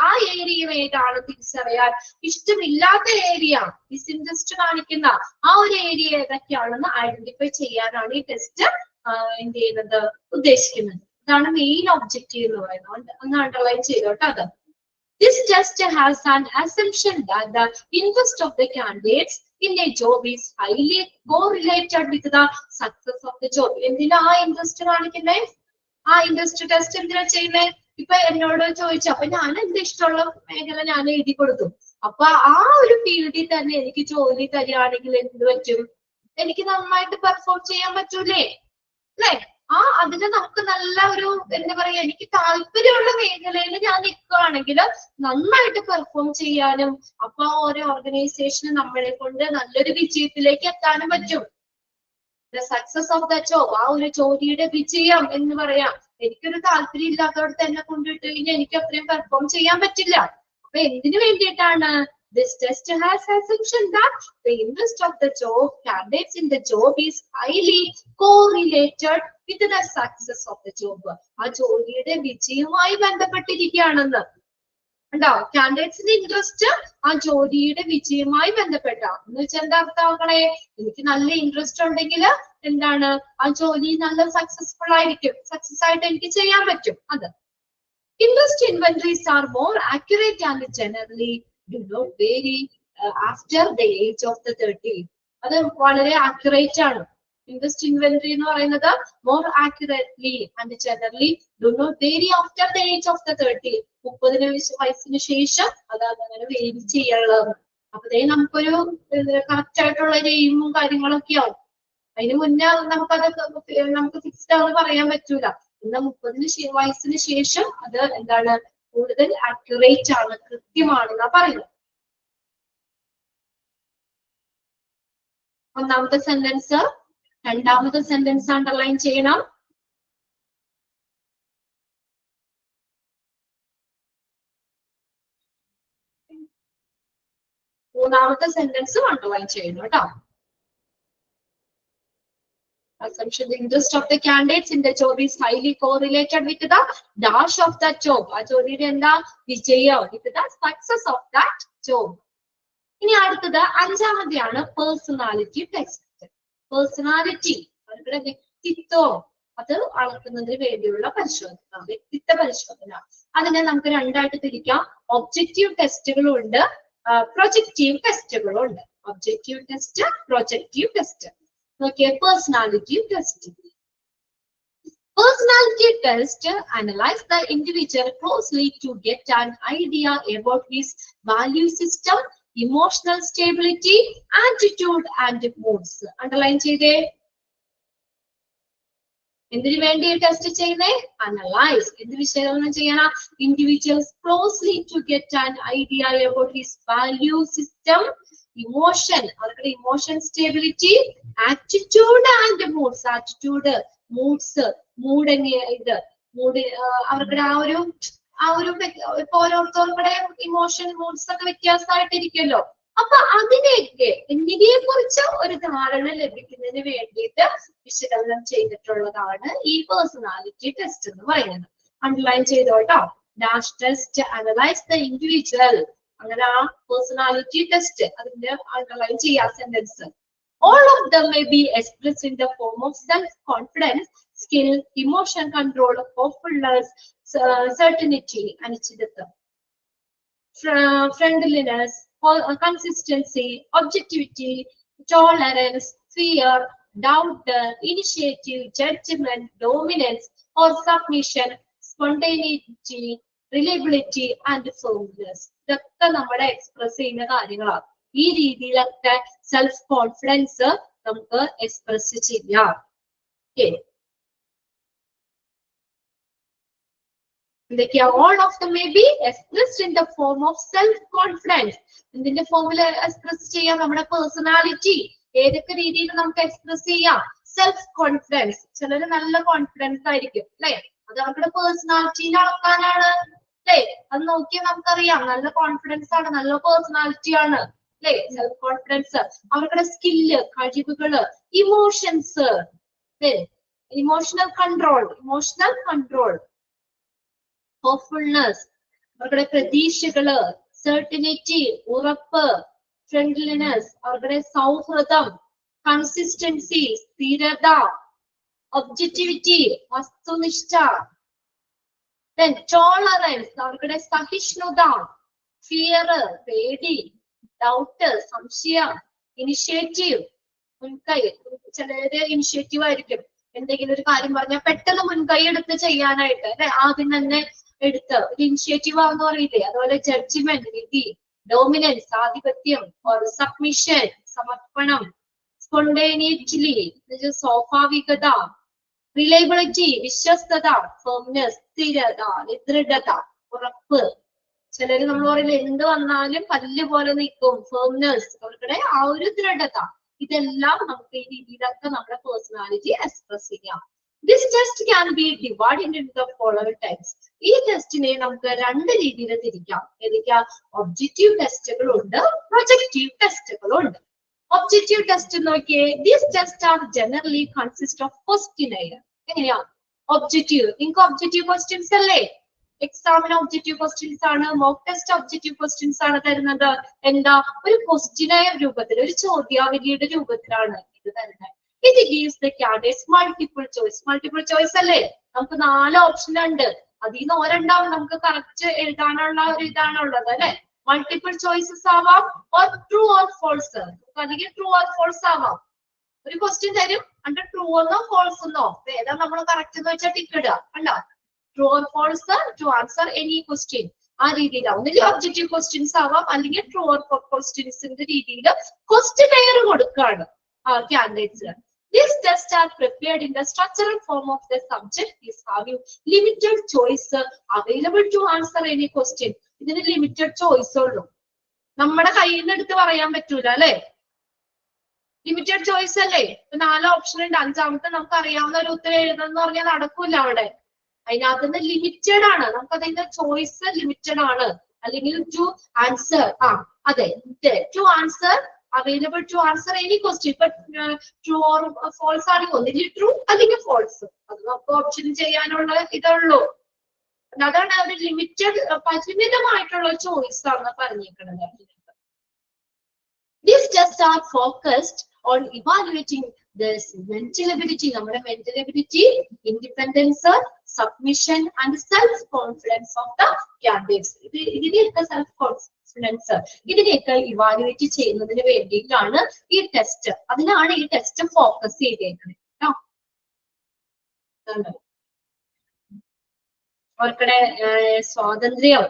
ആ ഏരിയ ഏതാണ് തിരിച്ചറിയാൻ, ഇഷ്ടമില്ലാത്ത ഏരിയ, ഡിസ്ഇൻട്രസ്റ്റ് കാണിക്കുന്ന ആ ഒരു ഏരിയ ഏതൊക്കെയാണെന്ന് ഐഡന്റിഫൈ ചെയ്യാനാണ് ഈ ടെസ്റ്റ് എന്ത് ചെയ്യുന്നത് ഉദ്ദേശിക്കുന്നത്. ഇതാണ് മെയിൻ ഒബ്ജക്റ്റീവ് എന്ന് പറയുന്നത്. ഒന്ന് അണ്ടർലൈൻ ചെയ്തോട്ടെ അത്. This test has an assumption that the interest of the candidates in a job is highly correlated with the success of the job. എന്തിനാ ആ ഇൻട്രസ്റ്റ് കാണിക്കുന്നേ? ആ ഇൻട്രസ്റ്റ് ടെസ്റ്റ് എന്തിനാ ചെയ്യുന്നേ? ഇപ്പൊ എന്നോട് ചോദിച്ചു, അപ്പൊ ഞാൻ എന്റെ ഇഷ്ടമുള്ള മേഖല ഞാൻ എഴുതി കൊടുത്തു. അപ്പൊ ആ ഒരു ഫീൽഡിൽ തന്നെ എനിക്ക് ജോലി തരികയാണെങ്കിൽ എന്ത് പറ്റും? എനിക്ക് നന്നായിട്ട് പെർഫോം ചെയ്യാൻ പറ്റൂലേ? അല്ലെ? അതിന് നമുക്ക് നല്ല ഒരു എന്താ പറയാ, എനിക്ക് താല്പര്യമുള്ള മേഖലയിൽ ഞാൻ നിൽക്കുകയാണെങ്കിൽ നന്നായിട്ട് പെർഫോം ചെയ്യാനും അപ്പൊ ഒരു ഓർഗനൈസേഷന് നമ്മളെ കൊണ്ട് നല്ലൊരു വിജയത്തിലേക്ക് എത്താനും പറ്റും. The success of the job, ആ ഒരു ജോലിയുടെ വിജയം എന്ന് പറയാം. എനിക്കൊരു താല്പര്യം ഇല്ലാത്തവർക്ക് തന്നെ കൊണ്ടിട്ട് കഴിഞ്ഞാൽ എനിക്ക് അത്രയും പെർഫോം ചെയ്യാൻ പറ്റില്ല. അപ്പൊ എന്തിനു വേണ്ടിയിട്ടാണ്? This test has assumption that the interest of the job candidates in the job is highly correlated with the success of the job. ആ ജോലിയുടെ വിജയവുമായി ബന്ധപ്പെട്ടിരിക്കുകയാണെന്ന്. ഉണ്ടോ? കാൻഡിഡേറ്റ്സിന്റെ ഇൻട്രസ്റ്റ് ആ ജോലിയുടെ വിജയവുമായി ബന്ധപ്പെട്ട എന്ന് വെച്ചാൽ എന്താ അർത്ഥമാക്കണേ? എനിക്ക് നല്ല ഇൻട്രസ്റ്റ് ഉണ്ടെങ്കിൽ എന്താണ്, ആ ജോലി നല്ല സക്സസ്ഫുൾ ആയിരിക്കും, സക്സസ് ആയിട്ട് എനിക്ക് ചെയ്യാൻ പറ്റും. അത് interest inventories are more accurate and generally do not vary after the age of the 30. അത് വളരെ ആക്യുറേറ്റ് ആണ്. ഇൻട്രസ്റ്റ് ഇൻവെന്ററി എന്ന് പറയുന്നത് more accurately and generally do not vary after the age of the 30. 30 വയസ്സിന് ശേഷം അത് അങ്ങനെ വേരി ചെയ്യാനുള്ളത്. അപ്പതേ നമുക്കൊരു കറക്റ്റ് ആയിട്ടുള്ള എയിമും കാര്യങ്ങളൊക്കെ ആവും. അതിന് മുന്നേ നമുക്ക് ഫിക്സ്ഡ് ആണെന്ന് പറയാൻ പറ്റൂല. എന്നാൽ 30 വയസ്സിന് ശേഷം അത് എന്താണ്, കൂടുതൽ ആക്യുറേറ്റ് ആണ്, കൃത്യമാണെന്നാ പറയുന്നത്. ഒന്നാമത്തെ സെന്റൻസ്. രണ്ടാമത്തെ സെന്റൻസ് അണ്ടർലൈൻ ചെയ്യണം. മൂന്നാമത്തെ സെന്റൻസും അണ്ടർലൈൻ ചെയ്യണം കേട്ടോ. Assumption: the interest of the candidates in the job is highly correlated with the dash of that job. ആ ജോലിയുടെ എന്താ വിജയം, with the success of that job. ഇനി അടുത്തത് അഞ്ചാമത്തെയാണ് പേഴ്സണാലിറ്റി ടെസ്റ്റ്. പേഴ്സണാലിറ്റി, അവരുടെ വ്യക്തിത്വം അത് അളക്കുന്നതിന് വേണ്ടിയുള്ള പരിശോധന, വ്യക്തിത്വ പരിശോധന. അതിനെ നമുക്ക് രണ്ടായിട്ട് തിരിക്കാം. ഒബ്ജക്റ്റീവ് ടെസ്റ്റുകളും ഉണ്ട്, പ്രൊജക്റ്റീവ് ടെസ്റ്റുകളും ഉണ്ട്. Objective test, projective test. Okay, personality test. Personality test analyze the individual closely to get an idea about his value system, emotional stability, attitude and moods. Underline ചെയ്തേ. എന്തിനു വേണ്ടി ടെസ്റ്റ് ചെയ്യുന്നേ? അനലൈസ്. എന്ത് വിശകലനം ചെയ്യണം? Individuals closely to get an idea about his value system, emotion, അവരുടെ emotion stability, attitude and moods. Attitude, moods, mood ഇത് mood, അവരുടെ ആ ഒരു ഇപ്പൊ ഓരോരുത്തരുടെ ഇമോഷൻ മൂഡ്സ് ഒക്കെ വ്യത്യാസമായിട്ടിരിക്കുമല്ലോ. അപ്പൊ അതിനെയൊക്കെ ഇതിനെ കുറിച്ച് ഒരു ധാരണ ലഭിക്കുന്നതിന് വേണ്ടിയിട്ട് വിശകലനം ചെയ്തിട്ടുള്ളതാണ് ഈ പേഴ്സണാലിറ്റി ടെസ്റ്റ് എന്ന് പറയുന്നത്. അണ്ടർലൈൻ ചെയ്തോട്ടോ. Dash test analyse the individual. അങ്ങനെ ആ പേഴ്സണാലിറ്റി ടെസ്റ്റ് അതിന്റെ അണ്ടർലൈൻ ചെയ്യാ sentence. All of them may be expressed in the form of self-confidence, skill, emotion control, hopefulness, certainty, anicchithatvam, friendliness, consistency, objectivity, tolerance, fear, doubt, initiative, judgment, dominance or submission, spontaneity, reliability and firmness. ഇതൊക്കെ നമ്മുടെ express ചെയ്യുന്ന കാര്യങ്ങളാണ്. ഈ രീതിയിലൊക്കെ self confidence നമുക്ക് express ചെയ്യാം. എന്തൊക്കെയാ? all of them may be expressed in the form of self confidence. ഇതിന്റെ ഫോമിൽ എക്സ്പ്രസ് ചെയ്യാം നമ്മുടെ പേഴ്സണാലിറ്റി. ഏതൊക്കെ രീതിയിൽ നമുക്ക് എക്സ്പ്രസ് ചെയ്യാം? Self confidence. ചിലര് നല്ല കോൺഫിഡൻസ് ആയിരിക്കും അല്ലെ, അത് അവരുടെ പേഴ്സണാലിറ്റിനെ അളക്കാനാണ് അല്ലെ. അത് നോക്കിയാൽ നമുക്കറിയാം നല്ല കോൺഫിഡൻസ് ആണ്, നല്ല പേഴ്സണാലിറ്റി ആണ് അല്ലെ. സെൽഫ് കോൺഫിഡൻസ്, അവരുടെ സ്കില്ല്, കഴിവുകള്, ഇമോഷൻസ്, ഇമോഷണൽ കൺട്രോൾ, ഹോപ്പ്ഫുൾനെസ്, അവരുടെ പ്രതീക്ഷകള്, സെർട്ടിനിറ്റി, ഉറപ്പ്, ഫ്രണ്ട്ലിനെസ്, അവരുടെ സൗഹൃദം, കൺസിസ്റ്റൻസി, സ്ഥിരത, objectivity, വസ്തുനിഷ്ഠ. Then tolerance, അവരുടെ സഹിഷ്ണുത. Fear, പേടി. Doubt, സംശയം. Initiative, മുൻകൈ. ചിലര് ഇനിഷ്യേറ്റീവ് ആയിരിക്കും, എന്തെങ്കിലും ഒരു കാര്യം പറഞ്ഞാൽ പെട്ടെന്ന് മുൻകൈ എടുത്ത് ചെയ്യാനായിട്ട് അല്ലെ, ആദ്യം തന്നെ എടുത്ത് ഒരു ഇനിഷ്യേറ്റീവ് ആണെന്ന് പറയില്ലേ. അതുപോലെ ജഡ്ജ്മെന്റ്, വിധി. ഡോമിനൻസ്, ആധിപത്യം. സബ്മിഷൻ, സമർപ്പണം. സ്പോണ്ടേനിയറ്റ്ലി, സ്വാഭാവികത. റിലയബിലിറ്റി, വിശ്വസ്തത. ഫേംനെസ്, സ്ഥിരത, ദൃഢത, ഉറപ്പ്. ചിലര് നമ്മൾ പറയില്ല, എന്ത് വന്നാലും കല്ല് പോലെ നിൽക്കും. ഫേംനെസ്, അവരുടെ ആ ഒരു ദൃഢത. ഇതെല്ലാം നമുക്ക് ഈ രീതിയിലൊക്കെ നമ്മുടെ പേഴ്സണാലിറ്റി എക്സ്പ്രസ് ചെയ്യാം. This test can be divided into the following types. ഈ ടെസ്റ്റിനെ നമുക്ക് രണ്ട് രീതിയിൽ തിരിക്കാം. ഏതൊക്കെയാ? ഒബ്ജക്റ്റീവ് ടെസ്റ്റുകളുണ്ട്, പ്രൊജക്റ്റീവ് ടെസ്റ്റുകളുണ്ട്. ഒബ്ജക്റ്റീവ് ടെസ്റ്റ് നോക്കിയേ. These tests are generally consist of questionnaire. എങ്ങനെയാ? ഒബ്ജക്റ്റീവ്, നിങ്ങൾക്ക് ഒബ്ജക്റ്റീവ് ക്വസ്റ്റ്യൻസ് അല്ലേ? എക്സാമിന് ഒബ്ജക്റ്റീവ് ക്വസ്റ്റ്യൻസ് ആണ്, മോക്ക് ടെസ്റ്റ് ഒബ്ജക്റ്റീവ് ക്വസ്റ്റ്യൻസ് ആണ് തരുന്നത്. എന്താ? ഒരു ക്വസ്റ്റ്യനായ രൂപത്തിൽ, ഒരു ചോദ്യാവലിയുടെ രൂപത്തിലാണ് ഇത് തരുന്നത്. It gives the candidates multiple choice. Multiple choice അല്ലേ? നമുക്ക് 4 ഓപ്ഷൻ ഉണ്ട്. അതിൽ നിന്ന് ഒരെണ്ണം നമുക്ക് കറക്റ്റ് എഴുതാനുള്ള ഒരു ഇതാണുള്ളത് അല്ലെ. മൾട്ടിപ്പിൾ ചോയ്സസ് ആവാം, ട്രൂ ഓർ ഫോൾസ്. അല്ലെങ്കിൽ ട്രൂ ഓർ ഫോൾസ് ആവാം. ഒരു ക്വസ്റ്റ്യൻ തരും, അണ്ട് ട്രൂ എന്നോ ഫോൾസ് എന്നോ ഏതാ നമ്മൾ കറക്റ്റ് എന്ന് വെച്ചാൽ ടിക്ക് ഇടുക. കണ്ടോ? True or false to answer any question. ആ രീതിയിലാവും. ഒന്നിൽ ഒബ്ജക്റ്റീവ് ക്വസ്റ്റ്യൻസ് ആവാം, അല്ലെങ്കിൽ ട്രൂ ഓർ ഫോൾസ് ക്വസ്റ്റ്യൻസിന്റെ രീതിയിൽ ക്വസ്റ്റ്യനെയർ കൊടുക്കുകയാണ് candidates. These tests are prepared in the structural form of the subject is having limited choice available to answer any question. ഇതിന് limited choice ഉള്ളൂ. നമ്മുടെ കയ്യിൽ നിന്ന് എടുത്ത് പറയാൻ പറ്റൂല അല്ലെ. ലിമിറ്റഡ് ചോയ്സ് അല്ലേ? 4 ഓപ്ഷൻ ഉണ്ട്, 5ാമത്തെ നമുക്ക് അറിയാവുന്ന ഒരു ഉത്തരം എഴുതാന്ന് പറഞ്ഞാൽ നടക്കൂല അവിടെ. അതിനകത്തുനിന്ന് ലിമിറ്റഡ് ആണ്, നമുക്ക് അതിന്റെ ചോയ്സ് ലിമിറ്റഡ് ആണ്. അല്ലെങ്കിൽ ടു ആൻസർ, അതെ, to answer available to answer any question. But true or false ആണെങ്കിൽ ഒന്നിൽ ട്രൂ അല്ലെങ്കിൽ ഫോൾസ്. അത് നമുക്ക് ഓപ്ഷൻ ചെയ്യാനുള്ള ഇതുള്ളൂ. അതാണ് ഒരു ലിമിറ്റഡ്, പരിമിതമായിട്ടുള്ള ചോയ്സ് ആണ് പറഞ്ഞിരിക്കുന്നത്. These tests are focused on evaluating this mental ability, നമ്മുടെ mental ability, independence, submission and self confidence of the candidates. ഇതിനെയൊക്കെ self confidence, ഇതിനെയൊക്കെ ഇവാലുവേറ്റ് ചെയ്യുന്നതിന് വേണ്ടിയിട്ടാണ് ഈ ടെസ്റ്റ്. അതിനാണ് ഈ ടെസ്റ്റ് ഫോക്കസ് ചെയ്തേക്കുന്നത് കേട്ടോ. അവർക്കുടെ സ്വാതന്ത്ര്യം,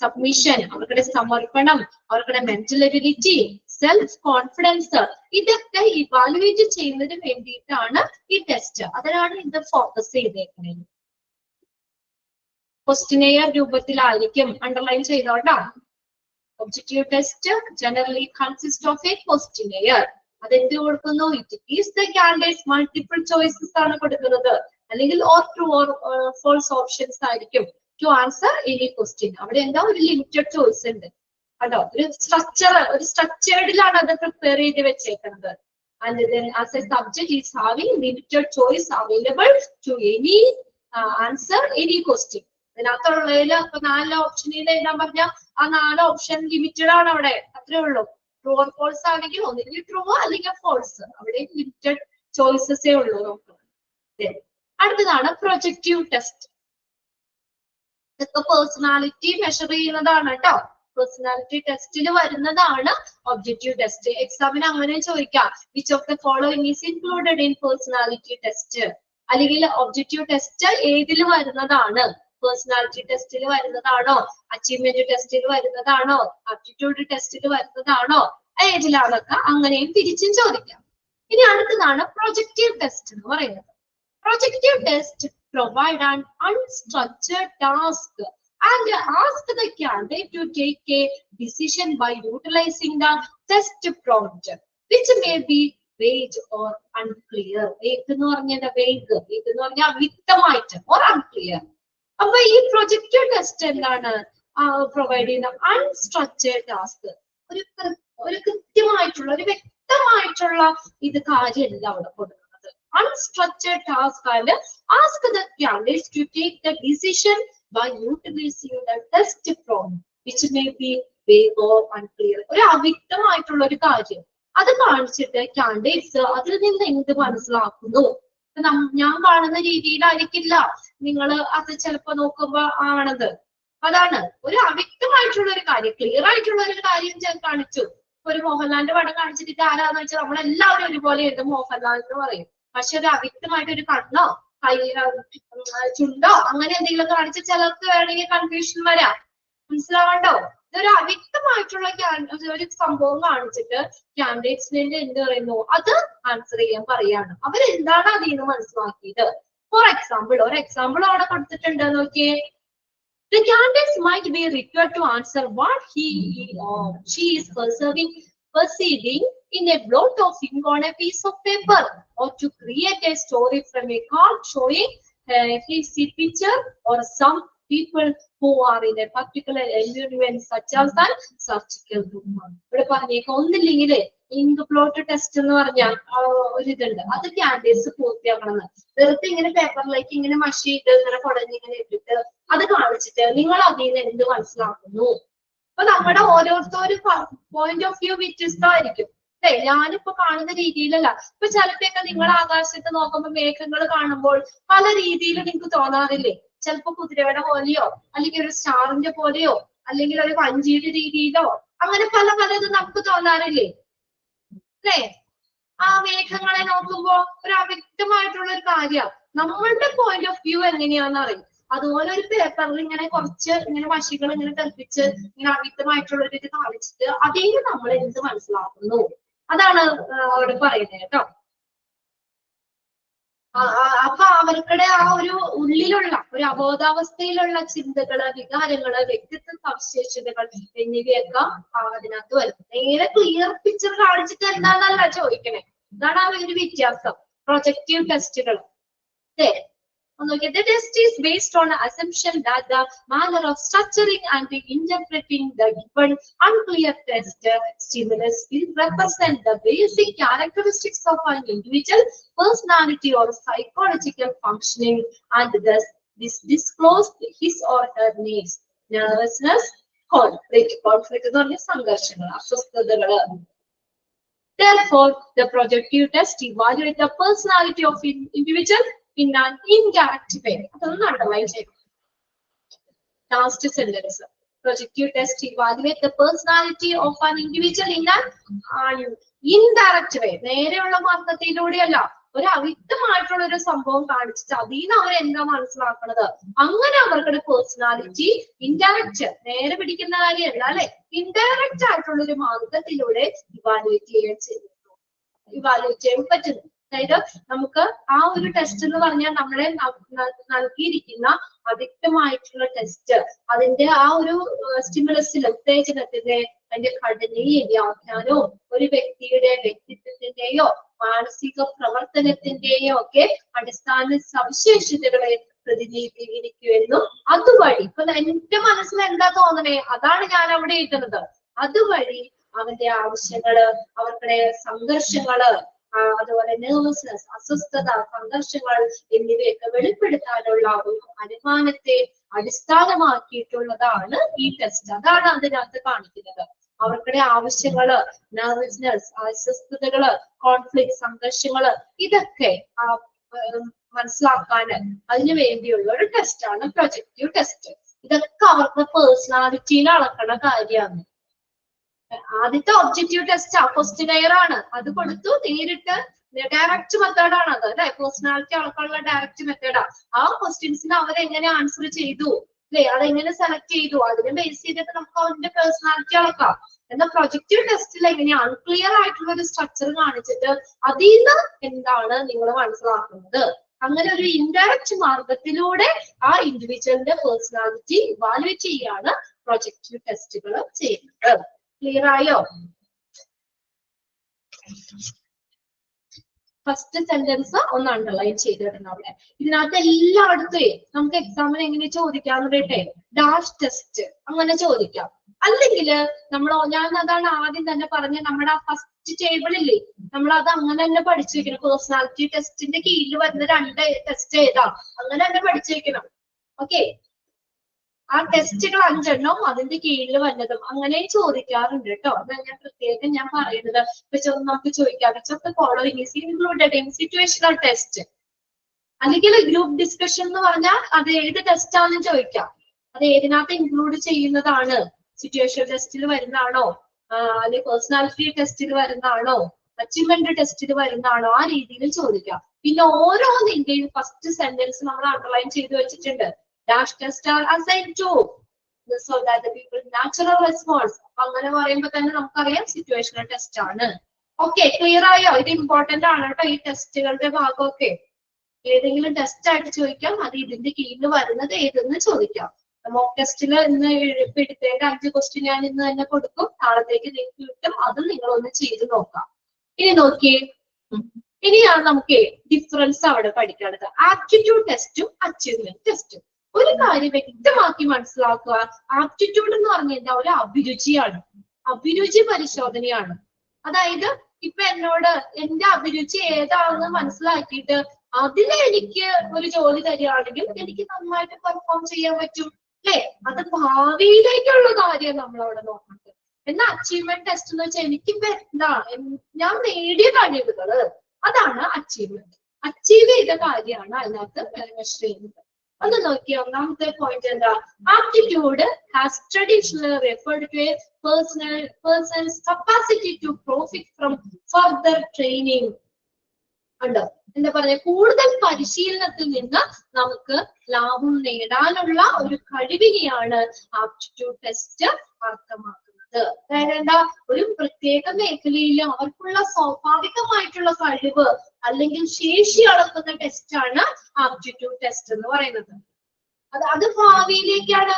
സബ്മിഷൻ, അവർക്കുടെ സമർപ്പണം, അവർക്കുടെ മെന്റൽ എബിലിറ്റി, സെൽഫ് കോൺഫിഡൻസ്, ഇതൊക്കെ ഇവാലുവേറ്റ് ചെയ്യുന്നതിന് വേണ്ടിയിട്ടാണ് ഈ ടെസ്റ്റ്. അതിനാണ് ഇത് ഫോക്കസ് ചെയ്തേക്കുന്നത്. ക്വസ്റ്റിനെയർ രൂപത്തിലായിരിക്കും. അണ്ടർലൈൻ ചെയ്തോട്ടാ. Objective test generally consists of a questionnaire. അതെന്ത് കൊടുക്കുന്നു? It gives the candidates multiple choices ആണ് കൊടുക്കുന്നത്. അല്ലെങ്കിൽ or true or false options ആയിരിക്കും to answer any question. അവിടെ എന്താ? ഒരു ലിമിറ്റഡ് ചോയ്സ് ഉണ്ട് കേട്ടോ. ഒരു സ്ട്രക്ചേർഡിലാണ് അത് പ്രിപ്പയർ ചെയ്ത് വെച്ചേക്കുന്നത്. And then as a subject is having limited choice available to any answer any question. അതിനകത്തുള്ളതിൽ 4 ഓപ്ഷനിൽ എഴുതാൻ പറഞ്ഞ ആ 4 ഓപ്ഷൻ ലിമിറ്റഡ് ആണ് അവിടെ. അത്രേ ഉള്ളൂ. ട്രൂ ഓർ ഫോൾസ് ആണെങ്കിൽ ഒന്നില്ലെങ്കിൽ ട്രൂ അല്ലെങ്കിൽ ഫോൾസ്. അവിടെ ലിമിറ്റഡ് ചോയ്സസേ ഉള്ളൂ നമുക്ക്. അടുത്തതാണ് പ്രൊജക്റ്റീവ് ടെസ്റ്റ്. ഇതൊക്കെ പേഴ്സണാലിറ്റി മെഷർ ചെയ്യുന്നതാണ് കേട്ടോ. പേഴ്സണാലിറ്റി ടെസ്റ്റിൽ വരുന്നതാണ് ഒബ്ജക്റ്റീവ് ടെസ്റ്റ്. എക്സാമിന് അങ്ങനെ ചോദിക്കാം, which of the following is included in personality test. അല്ലെങ്കിൽ ഒബ്ജക്റ്റീവ് ടെസ്റ്റ് ഏതിൽ വരുന്നതാണ്? പേഴ്സണാലിറ്റി ടെസ്റ്റിൽ വരുന്നതാണോ, അച്ചീവ്മെന്റ് ടെസ്റ്റിൽ വരുന്നതാണോ, ആപ്റ്റിറ്റ്യൂഡ് ടെസ്റ്റിൽ വരുന്നതാണോ, ഏതിലാണൊക്കെ അങ്ങനെയും തിരിച്ചും ചോദിക്കാം. ഇനി അടുത്തതാണ് പ്രൊജക്റ്റീവ് ടെസ്റ്റ് എന്ന് പറയുന്നത്. Projective test provide an unstructured task and ask the candidate to take a decision by utilizing the test prompt, which may be vague or unclear. Vague എന്ന് പറഞ്ഞാൽ അവ്യക്തമായിട്ട് or unclear. അപ്പൊ ഈ പ്രൊജക്റ്റീവ് ടെസ്റ്റ് എന്താണ് provide ചെയ്യുന്ന? Unstructured task. ഒരു കൃത്യമായിട്ടുള്ള, ഒരു വ്യക്തമായിട്ടുള്ള ഇത് കാര്യമല്ല അവിടെ കൊടുക്കുന്നത്. അൺസ്ട്രക്ചേർഡ് ടാസ്ക് ആണ് ask the candidates to take the decision by utilizing the test prompt, which may be vague or unclear. ഒരു അവ്യക്തമായിട്ടുള്ള ഒരു കാര്യം അത് കാണിച്ചിട്ട് കാൻഡിഡേറ്റ്സ് അതിൽ നിന്ന് എന്ത് മനസ്സിലാക്കുന്നു? ഞാൻ കാണുന്ന രീതിയിലായിരിക്കില്ല നിങ്ങൾ അത് ചിലപ്പോ നോക്കുമ്പോ ആവണത്. അതാണ് ഒരു അവ്യക്തമായിട്ടുള്ള ഒരു കാര്യം. ക്ലിയർ ആയിട്ടുള്ള ഒരു കാര്യം കാണിച്ചു. ഒരു മോഹൻലാലിന്റെ പടം കാണിച്ചിട്ട് ആരാന്ന് വെച്ചാൽ നമ്മളെല്ലാവരും ഒരുപോലെ ഉണ്ട് മോഹൻലാൽ എന്ന് പറയും. പക്ഷെ ഒരു അവ്യക്തമായിട്ട് ഒരു കണ്ണോ കൈ ചുണ്ടോ അങ്ങനെ എന്തെങ്കിലും കാണിച്ച് ചിലർക്ക് വേണമെങ്കിൽ കൺഫ്യൂഷൻ വരാം. മനസ്സിലാവണ്ടോ? ഇതൊരു അവ്യക്തമായിട്ടുള്ള ഒരു സംഭവം കാണിച്ചിട്ട് കാൻഡിഡേറ്റ്സിനെ എന്ത് പറയുന്നു, അത് ആൻസർ ചെയ്യാൻ പറയാണ്. അവരെന്താണ് അതിൽ നിന്ന് മനസ്സിലാക്കിയത്? ഫോർ എക്സാമ്പിൾ, ഒരു എക്സാമ്പിൾ അവിടെ കൊടുത്തിട്ടുണ്ട് നോക്കിയേ. The candidates might be required to answer what he or she is perceiving in a blot of ink on a piece of paper, or to create a story from a card showing his picture or some people who are in a particular environment such as an surgical room. ഇവിടെ പറഞ്ഞേക്കാം ഒന്നില്ലെങ്കിലേ ink plot test എന്ന് പറഞ്ഞാൽ ഒരിതുണ്ട്, അത് candidates പൂർത്തിയാക്കണമെന്ന്. വെറുതെ ഇങ്ങനെ പേപ്പറിലേക്ക് ഇങ്ങനെ മഷി ഇട്ട് ഇങ്ങനെ കുടഞ്ഞ് ഇങ്ങനെ ഇട്ടിട്ട് അത് കാണിച്ചിട്ട് നിങ്ങൾ അതിൽ നിന്ന് എന്ത് മനസ്സിലാക്കുന്നു? അപ്പൊ നമ്മുടെ ഓരോരുത്തരും പോയിന്റ് ഓഫ് വ്യൂ വ്യത്യസ്തമായിരിക്കും അല്ലെ. ഞാനിപ്പോ കാണുന്ന രീതിയിലല്ല. ഇപ്പൊ ചിലപ്പോഴൊക്കെ നിങ്ങൾ ആകാശത്ത് നോക്കുമ്പോൾ മേഘങ്ങൾ കാണുമ്പോൾ പല രീതിയിൽ നിങ്ങൾക്ക് തോന്നാറില്ലേ? ചിലപ്പോ കുതിരയുടെ പോലെയോ അല്ലെങ്കിൽ ഒരു സ്റ്റാറിന്റെ പോലെയോ അല്ലെങ്കിൽ ഒരു വഞ്ചിയുടെ രീതിയിലോ അങ്ങനെ പല പലതും നമുക്ക് തോന്നാറില്ലേ അല്ലേ? ആ മേഘങ്ങളെ നോക്കുമ്പോ ഒരു അവ്യക്തമായിട്ടുള്ള ഒരു കാര്യം നമ്മളുടെ പോയിന്റ് ഓഫ് വ്യൂ എങ്ങനെയാന്ന് അറിയും. അതുപോലെ ഒരു പേപ്പറിൽ ഇങ്ങനെ കുറച്ച് ഇങ്ങനെ മഷികൾ ഇങ്ങനെ കൽപ്പിച്ച് ഇങ്ങനെ അവ്യക്തമായിട്ടുള്ള ഒരു ഇത് കാണിച്ചിട്ട് അതിൽ നമ്മൾ എന്ത് മനസ്സിലാക്കുന്നു അതാണ് അവിടെ പറയുന്നത് കേട്ടോ. അപ്പൊ അവർക്കുടെ ആ ഒരു ഉള്ളിലുള്ള ഒരു അബോധാവസ്ഥയിലുള്ള ചിന്തകള്, വികാരങ്ങള്, വ്യക്തിത്വ സവിശേഷതകൾ എന്നിവയൊക്കെ അതിനകത്ത് വരും. നേരെ ക്ലിയർ പിക്ചർ കാണിച്ചിട്ട് എന്താന്നല്ല ചോദിക്കണേ. ഇതാണ് ആ ഒരു വ്യത്യാസം. പ്രൊജക്റ്റീവ് ടെസ്റ്റുകൾ the test is based on the assumption that the manner of structuring and interpreting the given unclear test stimulus will represent the basic characteristics of an individual personality or psychological functioning, and thus this disclosed his or her needs, nervousness, conflict എന്ന് പറഞ്ഞ സംഘർഷങ്ങൾ, അസ്വസ്ഥതകൾ. Therefore, the projective test evaluates the personality of an individual in an indirect way. അതൊന്നും underline ചെയ്യണം. Last sentence. Projective test evaluates the personality of an individual in an indirect way. നേരെയുള്ള മാർഗത്തിലൂടെയല്ല, ഒരു അവ്യക്തമായിട്ടുള്ള ഒരു സംഭവം കാണിച്ചിട്ട് അതിൽ നിന്ന് അവർ എന്താ മനസ്സിലാക്കുന്നത്, അങ്ങനെ അവരുടെ പേഴ്സണാലിറ്റി ഇൻഡയറക്റ്റ്, നേരെ പിടിക്കുന്ന കാര്യമല്ല അല്ലെ, ഇൻഡയറക്റ്റ് ആയിട്ടുള്ള ഒരു മാർഗത്തിലൂടെ ഇവാലുവേറ്റ് ചെയ്യാൻ പറ്റുന്നു. അതായത് നമുക്ക് ആ ഒരു ടെസ്റ്റ് എന്ന് പറഞ്ഞാൽ നമ്മളെ നൽകിയിരിക്കുന്ന അവ്യക്തമായിട്ടുള്ള ടെസ്റ്റ്, അതിന്റെ ആ ഒരു സ്റ്റിമുലസിൽ ഉത്തേജനത്തിന്റെ അതിന്റെ ഘടനയും വ്യാഖ്യാനവും ഒരു വ്യക്തിയുടെ വ്യക്തിത്വത്തിന്റെയോ മാനസിക പ്രവർത്തനത്തിന്റെയോ ഒക്കെ അടിസ്ഥാന സവിശേഷതകളെ പ്രതിനിധീകരിക്കുമെന്നും അതുവഴി ഇപ്പൊ എന്റെ മനസ്സിൽ എന്താ തോന്നണേ അതാണ് ഞാൻ അവിടെ എഴുതുന്നത്. അതുവഴി അവന്റെ ആവശ്യങ്ങള്, അവരുടെ സംഘർഷങ്ങള്, അതുപോലെ നെർവസ്നെസ്, അസ്വസ്ഥത, സംഘർഷങ്ങൾ എന്നിവയൊക്കെ വെളിപ്പെടുത്താനുള്ള ഒരു അനുമാനത്തെ അടിസ്ഥാനമാക്കിയിട്ടുള്ളതാണ് ഈ ടെസ്റ്റ്. അതാണ് അതിനകത്ത് കാണിക്കുന്നത്. അവർക്കുടെ ആവശ്യങ്ങള്, നെർവസ്നെസ്, അസ്വസ്ഥതകള്, കോൺഫ്ലിക്ട്, സംഘർഷങ്ങള്, ഇതൊക്കെ മനസ്സിലാക്കാൻ അതിനു വേണ്ടിയുള്ള ഒരു ടെസ്റ്റാണ് പ്രൊജക്റ്റീവ് ടെസ്റ്റ്. ഇതൊക്കെ അവർക്ക് പേഴ്സണാലിറ്റിയിൽ അളക്കണ കാര്യമാണ്. ആദ്യത്തെ ഒബ്ജക്റ്റീവ് ടെസ്റ്റ് ക്വസ്റ്റ്യനെയർ ആണ്, അത് കൊടുത്തു നേരിട്ട് ഡയറക്റ്റ് മെത്തേഡാണ് അത് അല്ലെ. പേഴ്സണാലിറ്റി അളക്കാനുള്ള ഡയറക്റ്റ് മെത്തേഡാ. ആ ക്വസ്റ്റ്യൻസിന് അവരെങ്ങനെ ആൻസർ ചെയ്തു അല്ലെ, അതെങ്ങനെ സെലക്ട് ചെയ്തു, അതിനെ ബേസ് ചെയ്തിട്ട് നമുക്ക് അവരുടെ പേഴ്സണാലിറ്റി അളക്കാം. എന്നാൽ പ്രൊജക്റ്റീവ് ടെസ്റ്റിൽ എങ്ങനെ അൺക്ലിയർ ആയിട്ടുള്ള ഒരു സ്ട്രക്ചർ കാണിച്ചിട്ട് അതിൽ നിന്ന് എന്താണ് നിങ്ങൾ മനസ്സിലാക്കുന്നത്, അങ്ങനെ ഒരു ഇൻഡയറക്റ്റ് മാർഗത്തിലൂടെ ആ ഇൻഡിവിജ്വലിന്റെ പേഴ്സണാലിറ്റി ഇവാലുവേറ്റ് ചെയ്യാണ് പ്രൊജക്റ്റീവ് ടെസ്റ്റുകൾ ചെയ്യുന്നത്. ക്ലിയർ ആയോ? ഫസ്റ്റ് സെന്റൻസ് ഒന്ന് അണ്ടർലൈൻ ചെയ്തിടണം അവിടെ. ഇതിനകത്ത് എല്ലായിടത്തും നമുക്ക് എക്സാമിന് എങ്ങനെ ചോദിക്കാന്ന് പറയട്ടെ, ഡാഷ് ടെസ്റ്റ് അങ്ങനെ ചോദിക്കാം. അല്ലെങ്കിൽ ഞാൻ അതാണ് ആദ്യം തന്നെ പറഞ്ഞ നമ്മുടെ ആ ഫസ്റ്റ് ടേബിൾ ഇല്ലേ, നമ്മൾ അത് അങ്ങനെ തന്നെ പഠിച്ചു വെക്കണം. പേഴ്സണാലിറ്റി ടെസ്റ്റിന്റെ കീഴിൽ വരുന്ന 2 ടെസ്റ്റ് ഏതാ അങ്ങനെ തന്നെ പഠിച്ചു വെക്കണം. ഓക്കെ, ആ ടെസ്റ്റുകൾ 5 എണ്ണം അതിന്റെ കീഴിൽ വന്നതും അങ്ങനെ ചോദിക്കാറുണ്ട് കേട്ടോ. അതാണ് ഞാൻ പ്രത്യേകം ഞാൻ പറയുന്നത്. നമുക്ക് ചോദിക്കാം, which of the following is included in situational test? അല്ലെങ്കിൽ ഗ്രൂപ്പ് ഡിസ്കഷൻ എന്ന് പറഞ്ഞാൽ അത് ഏത് ടെസ്റ്റ് ആണെന്ന് ചോദിക്കാം. അത് ഏതിനകത്ത് ഇൻക്ലൂഡ് ചെയ്യുന്നതാണ്? സിറ്റുവേഷൻ ടെസ്റ്റിൽ വരുന്നതാണോ, അല്ലെങ്കിൽ പേഴ്സണാലിറ്റി ടെസ്റ്റിൽ വരുന്നതാണോ, അച്ചീവ്മെന്റ് ടെസ്റ്റിൽ വരുന്നതാണോ, ആ രീതിയിൽ ചോദിക്കാം. പിന്നെ ഓരോന്നിന്റെയും ഫസ്റ്റ് സെന്റൻസ് നമ്മൾ അണ്ടർലൈൻ ചെയ്ത് വെച്ചിട്ടുണ്ട്. Dash test are assigned to so that the people natural response. അങ്ങനെ പറയുമ്പോൾ തന്നെ നമുക്കറിയാം സിറ്റുവേഷണൽ ടെസ്റ്റ് ആണ്. ഓക്കെ, ക്ലിയർ ആയോ? ഇത് ഇമ്പോർട്ടന്റ് ആണ് കേട്ടോ, ഈ ടെസ്റ്റുകളുടെ ഭാഗമൊക്കെ. ഏതെങ്കിലും ടെസ്റ്റ് ആയിട്ട് ചോദിക്കാം, അത് ഇതിന്റെ കീഴിൽ വരുന്നത് ഏതെന്ന് ചോദിക്കാം. മോക്ക് ടെസ്റ്റിൽ ഇന്ന് എടുത്തേണ്ട 5 ക്വസ്റ്റ്യൻ ഞാൻ ഇന്ന് തന്നെ കൊടുക്കും, നാളത്തേക്ക് നിങ്ങൾക്ക് കിട്ടും. അതും നിങ്ങളൊന്ന് ചെയ്ത് നോക്കാം. ഇനി നോക്കിയേ, ഇനിയാണ് നമുക്ക് ഡിഫറൻസ് അവിടെ പഠിക്കേണ്ടത്. ആപ്റ്റിറ്റ്യൂഡ് ടെസ്റ്റും അച്ചീവ്മെന്റ് ടെസ്റ്റും. ഒരു കാര്യം വ്യക്തമാക്കി മനസ്സിലാക്കുക, ആപ്റ്റിറ്റ്യൂഡ് എന്ന് പറഞ്ഞാൽ ഒരു അഭിരുചിയാണ്, അഭിരുചി പരിശോധനയാണ്. അതായത് ഇപ്പൊ എന്നോട് എന്റെ അഭിരുചി ഏതാണെന്ന് മനസ്സിലാക്കിയിട്ട് അതിൽ എനിക്ക് ഒരു ജോലി തരികയാണെങ്കിൽ എനിക്ക് നന്നായിട്ട് പെർഫോം ചെയ്യാൻ പറ്റും, അല്ലെ? അത് ഭാവിയിലേക്കുള്ള കാര്യം നമ്മൾ അവിടെ നോക്കുന്നത്. എന്നാൽ അച്ചീവ്മെന്റ് ടെസ്റ്റ് എന്ന് വെച്ചാൽ എനിക്കിപ്പോ എന്താ, ഞാൻ നേടിയ കഴിവുകള്, അതാണ് അച്ചീവ്മെന്റ്. അച്ചീവ് ചെയ്ത കാര്യമാണ് അതിനകത്ത് മെഷർ ചെയ്യുന്നത്. ഒന്ന് നോക്കിയ ഒന്നാമത്തെ പോയിന്റ് എന്താ? Aptitude has traditionally referred to a person's capacity to profit from further training. ഉണ്ടോ? എന്താ പറയാ, കൂടുതൽ പരിശീലനത്തിൽ നിന്ന് നമുക്ക് ലാഭം നേടാനുള്ള ഒരു കഴിവിനെയാണ് ആപ്റ്റിറ്റ്യൂഡ് ടെസ്റ്റ് അർത്ഥമാക്കുന്നത്. അതായത് എന്താ, ഒരു പ്രത്യേക മേഖലയിൽ അവർക്കുള്ള സ്വാഭാവികമായിട്ടുള്ള കഴിവ് അല്ലെങ്കിൽ ശേഷി അളക്കുന്ന ടെസ്റ്റാണ് ആപ്റ്റിറ്റ്യൂഡ് ടെസ്റ്റ് എന്ന് പറയുന്നത്. അത് ഭാവിയിലേക്കാണ്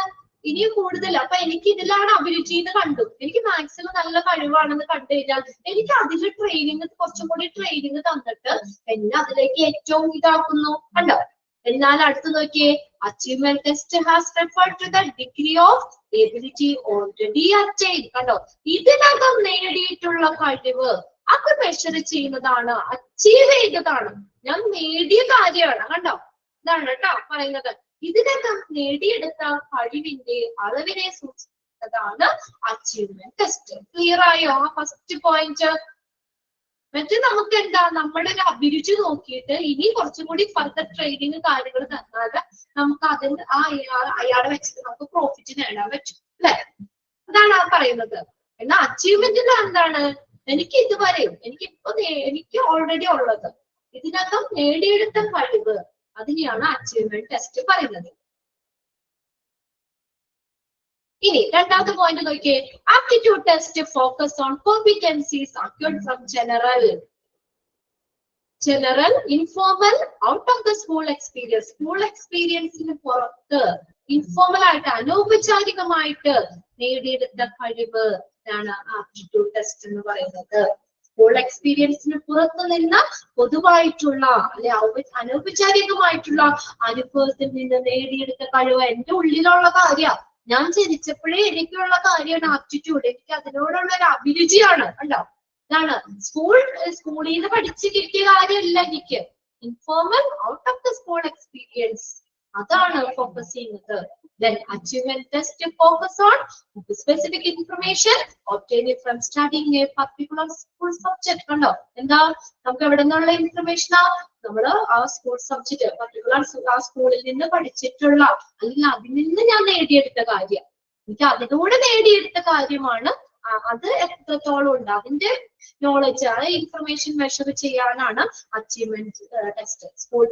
ഇനി കൂടുതൽ. അപ്പൊ എനിക്ക് ഇതിലാണ് അഭിരുചി എന്ന് കണ്ടു, എനിക്ക് മാത്സിൽ നല്ല കഴിവാണെന്ന് കണ്ടു കഴിഞ്ഞാൽ എനിക്ക് അതിൽ ട്രെയിനിങ്, കുറച്ചും കൂടി ട്രെയിനിങ് തന്നിട്ട് എന്നെ അതിലേക്ക് ഏറ്റവും ഇതാക്കുന്നു. കണ്ടോ? എന്നാൽ അടുത്ത് നോക്കിയേ, achievement test has referred to the degree of ability already attained. കണ്ടോ? ഇതിനകം നേടിയിട്ടുള്ള കഴിവ് അത് മെഷർ ചെയ്യുന്നതാണ്, അച്ചീവ് ചെയ്തതാണ്, ഞാൻ നേടിയ കാര്യമാണ്. കണ്ടോ? ഇതാണ് കേട്ടോ പറയുന്നത്. ഇതിനകം നേടിയെടുത്ത കഴിവിന്റെ അളവിനെ സൂചിപ്പിക്കുന്നതാണ് അച്ചീവ്മെന്റ് ടെസ്റ്റ്. ക്ലിയർ ആയോ ആ ഫസ്റ്റ് പോയിന്റ്? മറ്റേ നമുക്ക് എന്താ, നമ്മുടെ ഒരു അഭിരുചി നോക്കിയിട്ട് ഇനി കുറച്ചും കൂടി ഫർദർ ട്രെയിനിങ് കാര്യങ്ങൾ തന്നാൽ നമുക്ക് അതിന് അയാളെ വെച്ചിട്ട് നമുക്ക് പ്രോഫിറ്റ് നേടാൻ പറ്റും, അല്ലെ? അതാണ് ആ പറയുന്നത്. എന്നാൽ അച്ചീവ്മെന്റിൽ എന്താണ്, എനിക്ക് ഇതുവരെ എനിക്ക് ഓൾറെഡി ഉള്ളത്, ഇതിനകം നേടിയെടുത്ത കഴിവ്, അതിനെയാണ് അച്ചീവ്മെന്റ് ടെസ്റ്റ് പറയുന്നത്. ഇനി രണ്ടാമത്തെ പോയിന്റ് നോക്കിയേ, aptitude test focus on competencies acquired from general, informal, out of the school experience. School എക്സ്പീരിയൻസിന് പുറത്ത് ഇൻഫോർമൽ ആയിട്ട് അനൗപചാരികമായിട്ട് നേടിയെടുത്ത കഴിവ് ആണ് ആപ്റ്റിറ്റ്യൂഡ് ടെസ്റ്റ് എന്ന് പറയുന്നത്. സ്കൂൾ എക്സ്പീരിയൻസിന് പുറത്തു നിന്ന് പൊതുവായിട്ടുള്ള അല്ലെ അനൗപചാരികമായിട്ടുള്ള അനുഭവത്തിൽ നിന്ന് നേടിയെടുത്ത കഴിവ് എന്റെ ഉള്ളിലുള്ള കാര്യം, ഞാൻ ജനിച്ചപ്പോഴേ എനിക്കുള്ള കാര്യമാണ് ആപ്റ്റിറ്റ്യൂഡ്, എനിക്ക് അതിനോടുള്ള ഒരു അഭിരുചിയാണ്. കണ്ടോ? ഇതാണ് സ്കൂളിൽ നിന്ന് പഠിച്ചു കിട്ടിയ കാര്യമല്ല എനിക്ക്, informal, out of the school experience, അതാണ് ഫോക്കസ് ചെയ്യുന്നത്. Then achievement test focus on specific information obtained from studying a particular school subject. കണ്ടോ? എന്താ, നമുക്ക് എവിടെ നിന്നുള്ള ഇൻഫർമേഷനാ? നമ്മള് ആ സ്കൂൾ സബ്ജക്ട് പർട്ടിക്കുലർ ആ സ്കൂളിൽ നിന്ന് പഠിച്ചിട്ടുള്ള അല്ലെങ്കിൽ അതിൽ നിന്ന് ഞാൻ നേടിയെടുത്ത കാര്യം, എനിക്ക് അതിലൂടെ നേടിയെടുത്ത കാര്യമാണ്. അത് എത്രത്തോളം ഉണ്ട് അതിന്റെ നോളജ്, ആ ഇൻഫർമേഷൻ മെഷർ ചെയ്യാനാണ് അച്ചീവ്മെന്റ് ടെസ്റ്റ്. സ്കൂൾ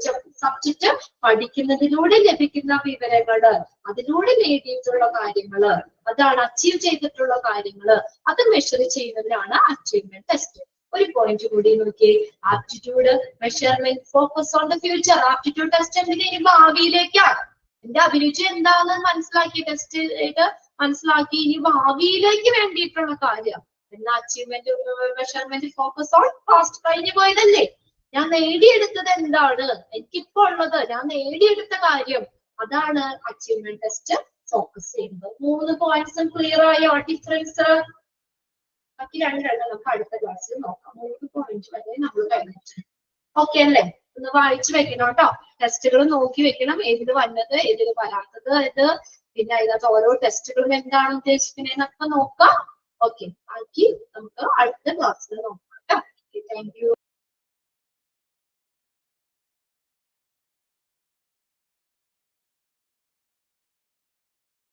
സബ്ജക്ട് പഠിക്കുന്നതിലൂടെ ലഭിക്കുന്ന വിവരങ്ങള്, അതിലൂടെ നേടിയിട്ടുള്ള കാര്യങ്ങള്, അതാണ് അച്ചീവ് ചെയ്തിട്ടുള്ള കാര്യങ്ങള്, അത് മെഷർ ചെയ്യുന്നതിനാണ് അച്ചീവ്മെന്റ് ടെസ്റ്റ്. ഒരു പോയിന്റ് കൂടി നോക്കിയേ, aptitude measurement focus on the future. Aptitude test എന്തിനാ? ഇനി ഭാവിയിലേക്കാണ്. എന്റെ അഭിരുചി എന്താണെന്ന് മനസ്സിലാക്കി, ടെസ്റ്റ് ചെയ്ത് മനസ്സിലാക്കി, ഇനി ഭാവിയിലേക്ക് വേണ്ടിയിട്ടുള്ള കാര്യം. എന്നാൽ achievement measurement focus on past, കഴിഞ്ഞു പോയതല്ലേ, ഞാൻ നേടിയെടുത്തത് എന്താണ്, എനിക്കിപ്പോ ഉള്ളത്, ഞാൻ നേടിയെടുത്ത കാര്യം, അതാണ് അച്ചീവ്മെന്റ് ടെസ്റ്റ് ഫോക്കസ് ചെയ്യുന്നത്. 3 പോയിന്റ്സും ക്ലിയർ ആയോ? ഡിഫറൻസ് ബാക്കി രണ്ടെണ്ണം നമുക്ക് അടുത്ത ക്ലാസ്സിൽ നോക്കാം. 3 പോയിന്റ് വരെ നമ്മൾ കഴിഞ്ഞിട്ട്. ഓക്കെ അല്ലേ? ഒന്ന് വായിച്ചു വെക്കണം കേട്ടോ, ടെസ്റ്റുകൾ നോക്കി വെക്കണം, ഏതിൽ വന്നത് ഏതിൽ വരാത്തത്, പിന്നെ അതിനകത്ത് ഓരോ ടെസ്റ്റുകളും എന്താണ് ഉദ്ദേശിക്കുന്നതെന്നൊക്കെ നോക്കാം. ഓക്കെ, ബാക്കി നമുക്ക് അടുത്ത ക്ലാസ്സിൽ നോക്കാം കേട്ടോ. Thank you.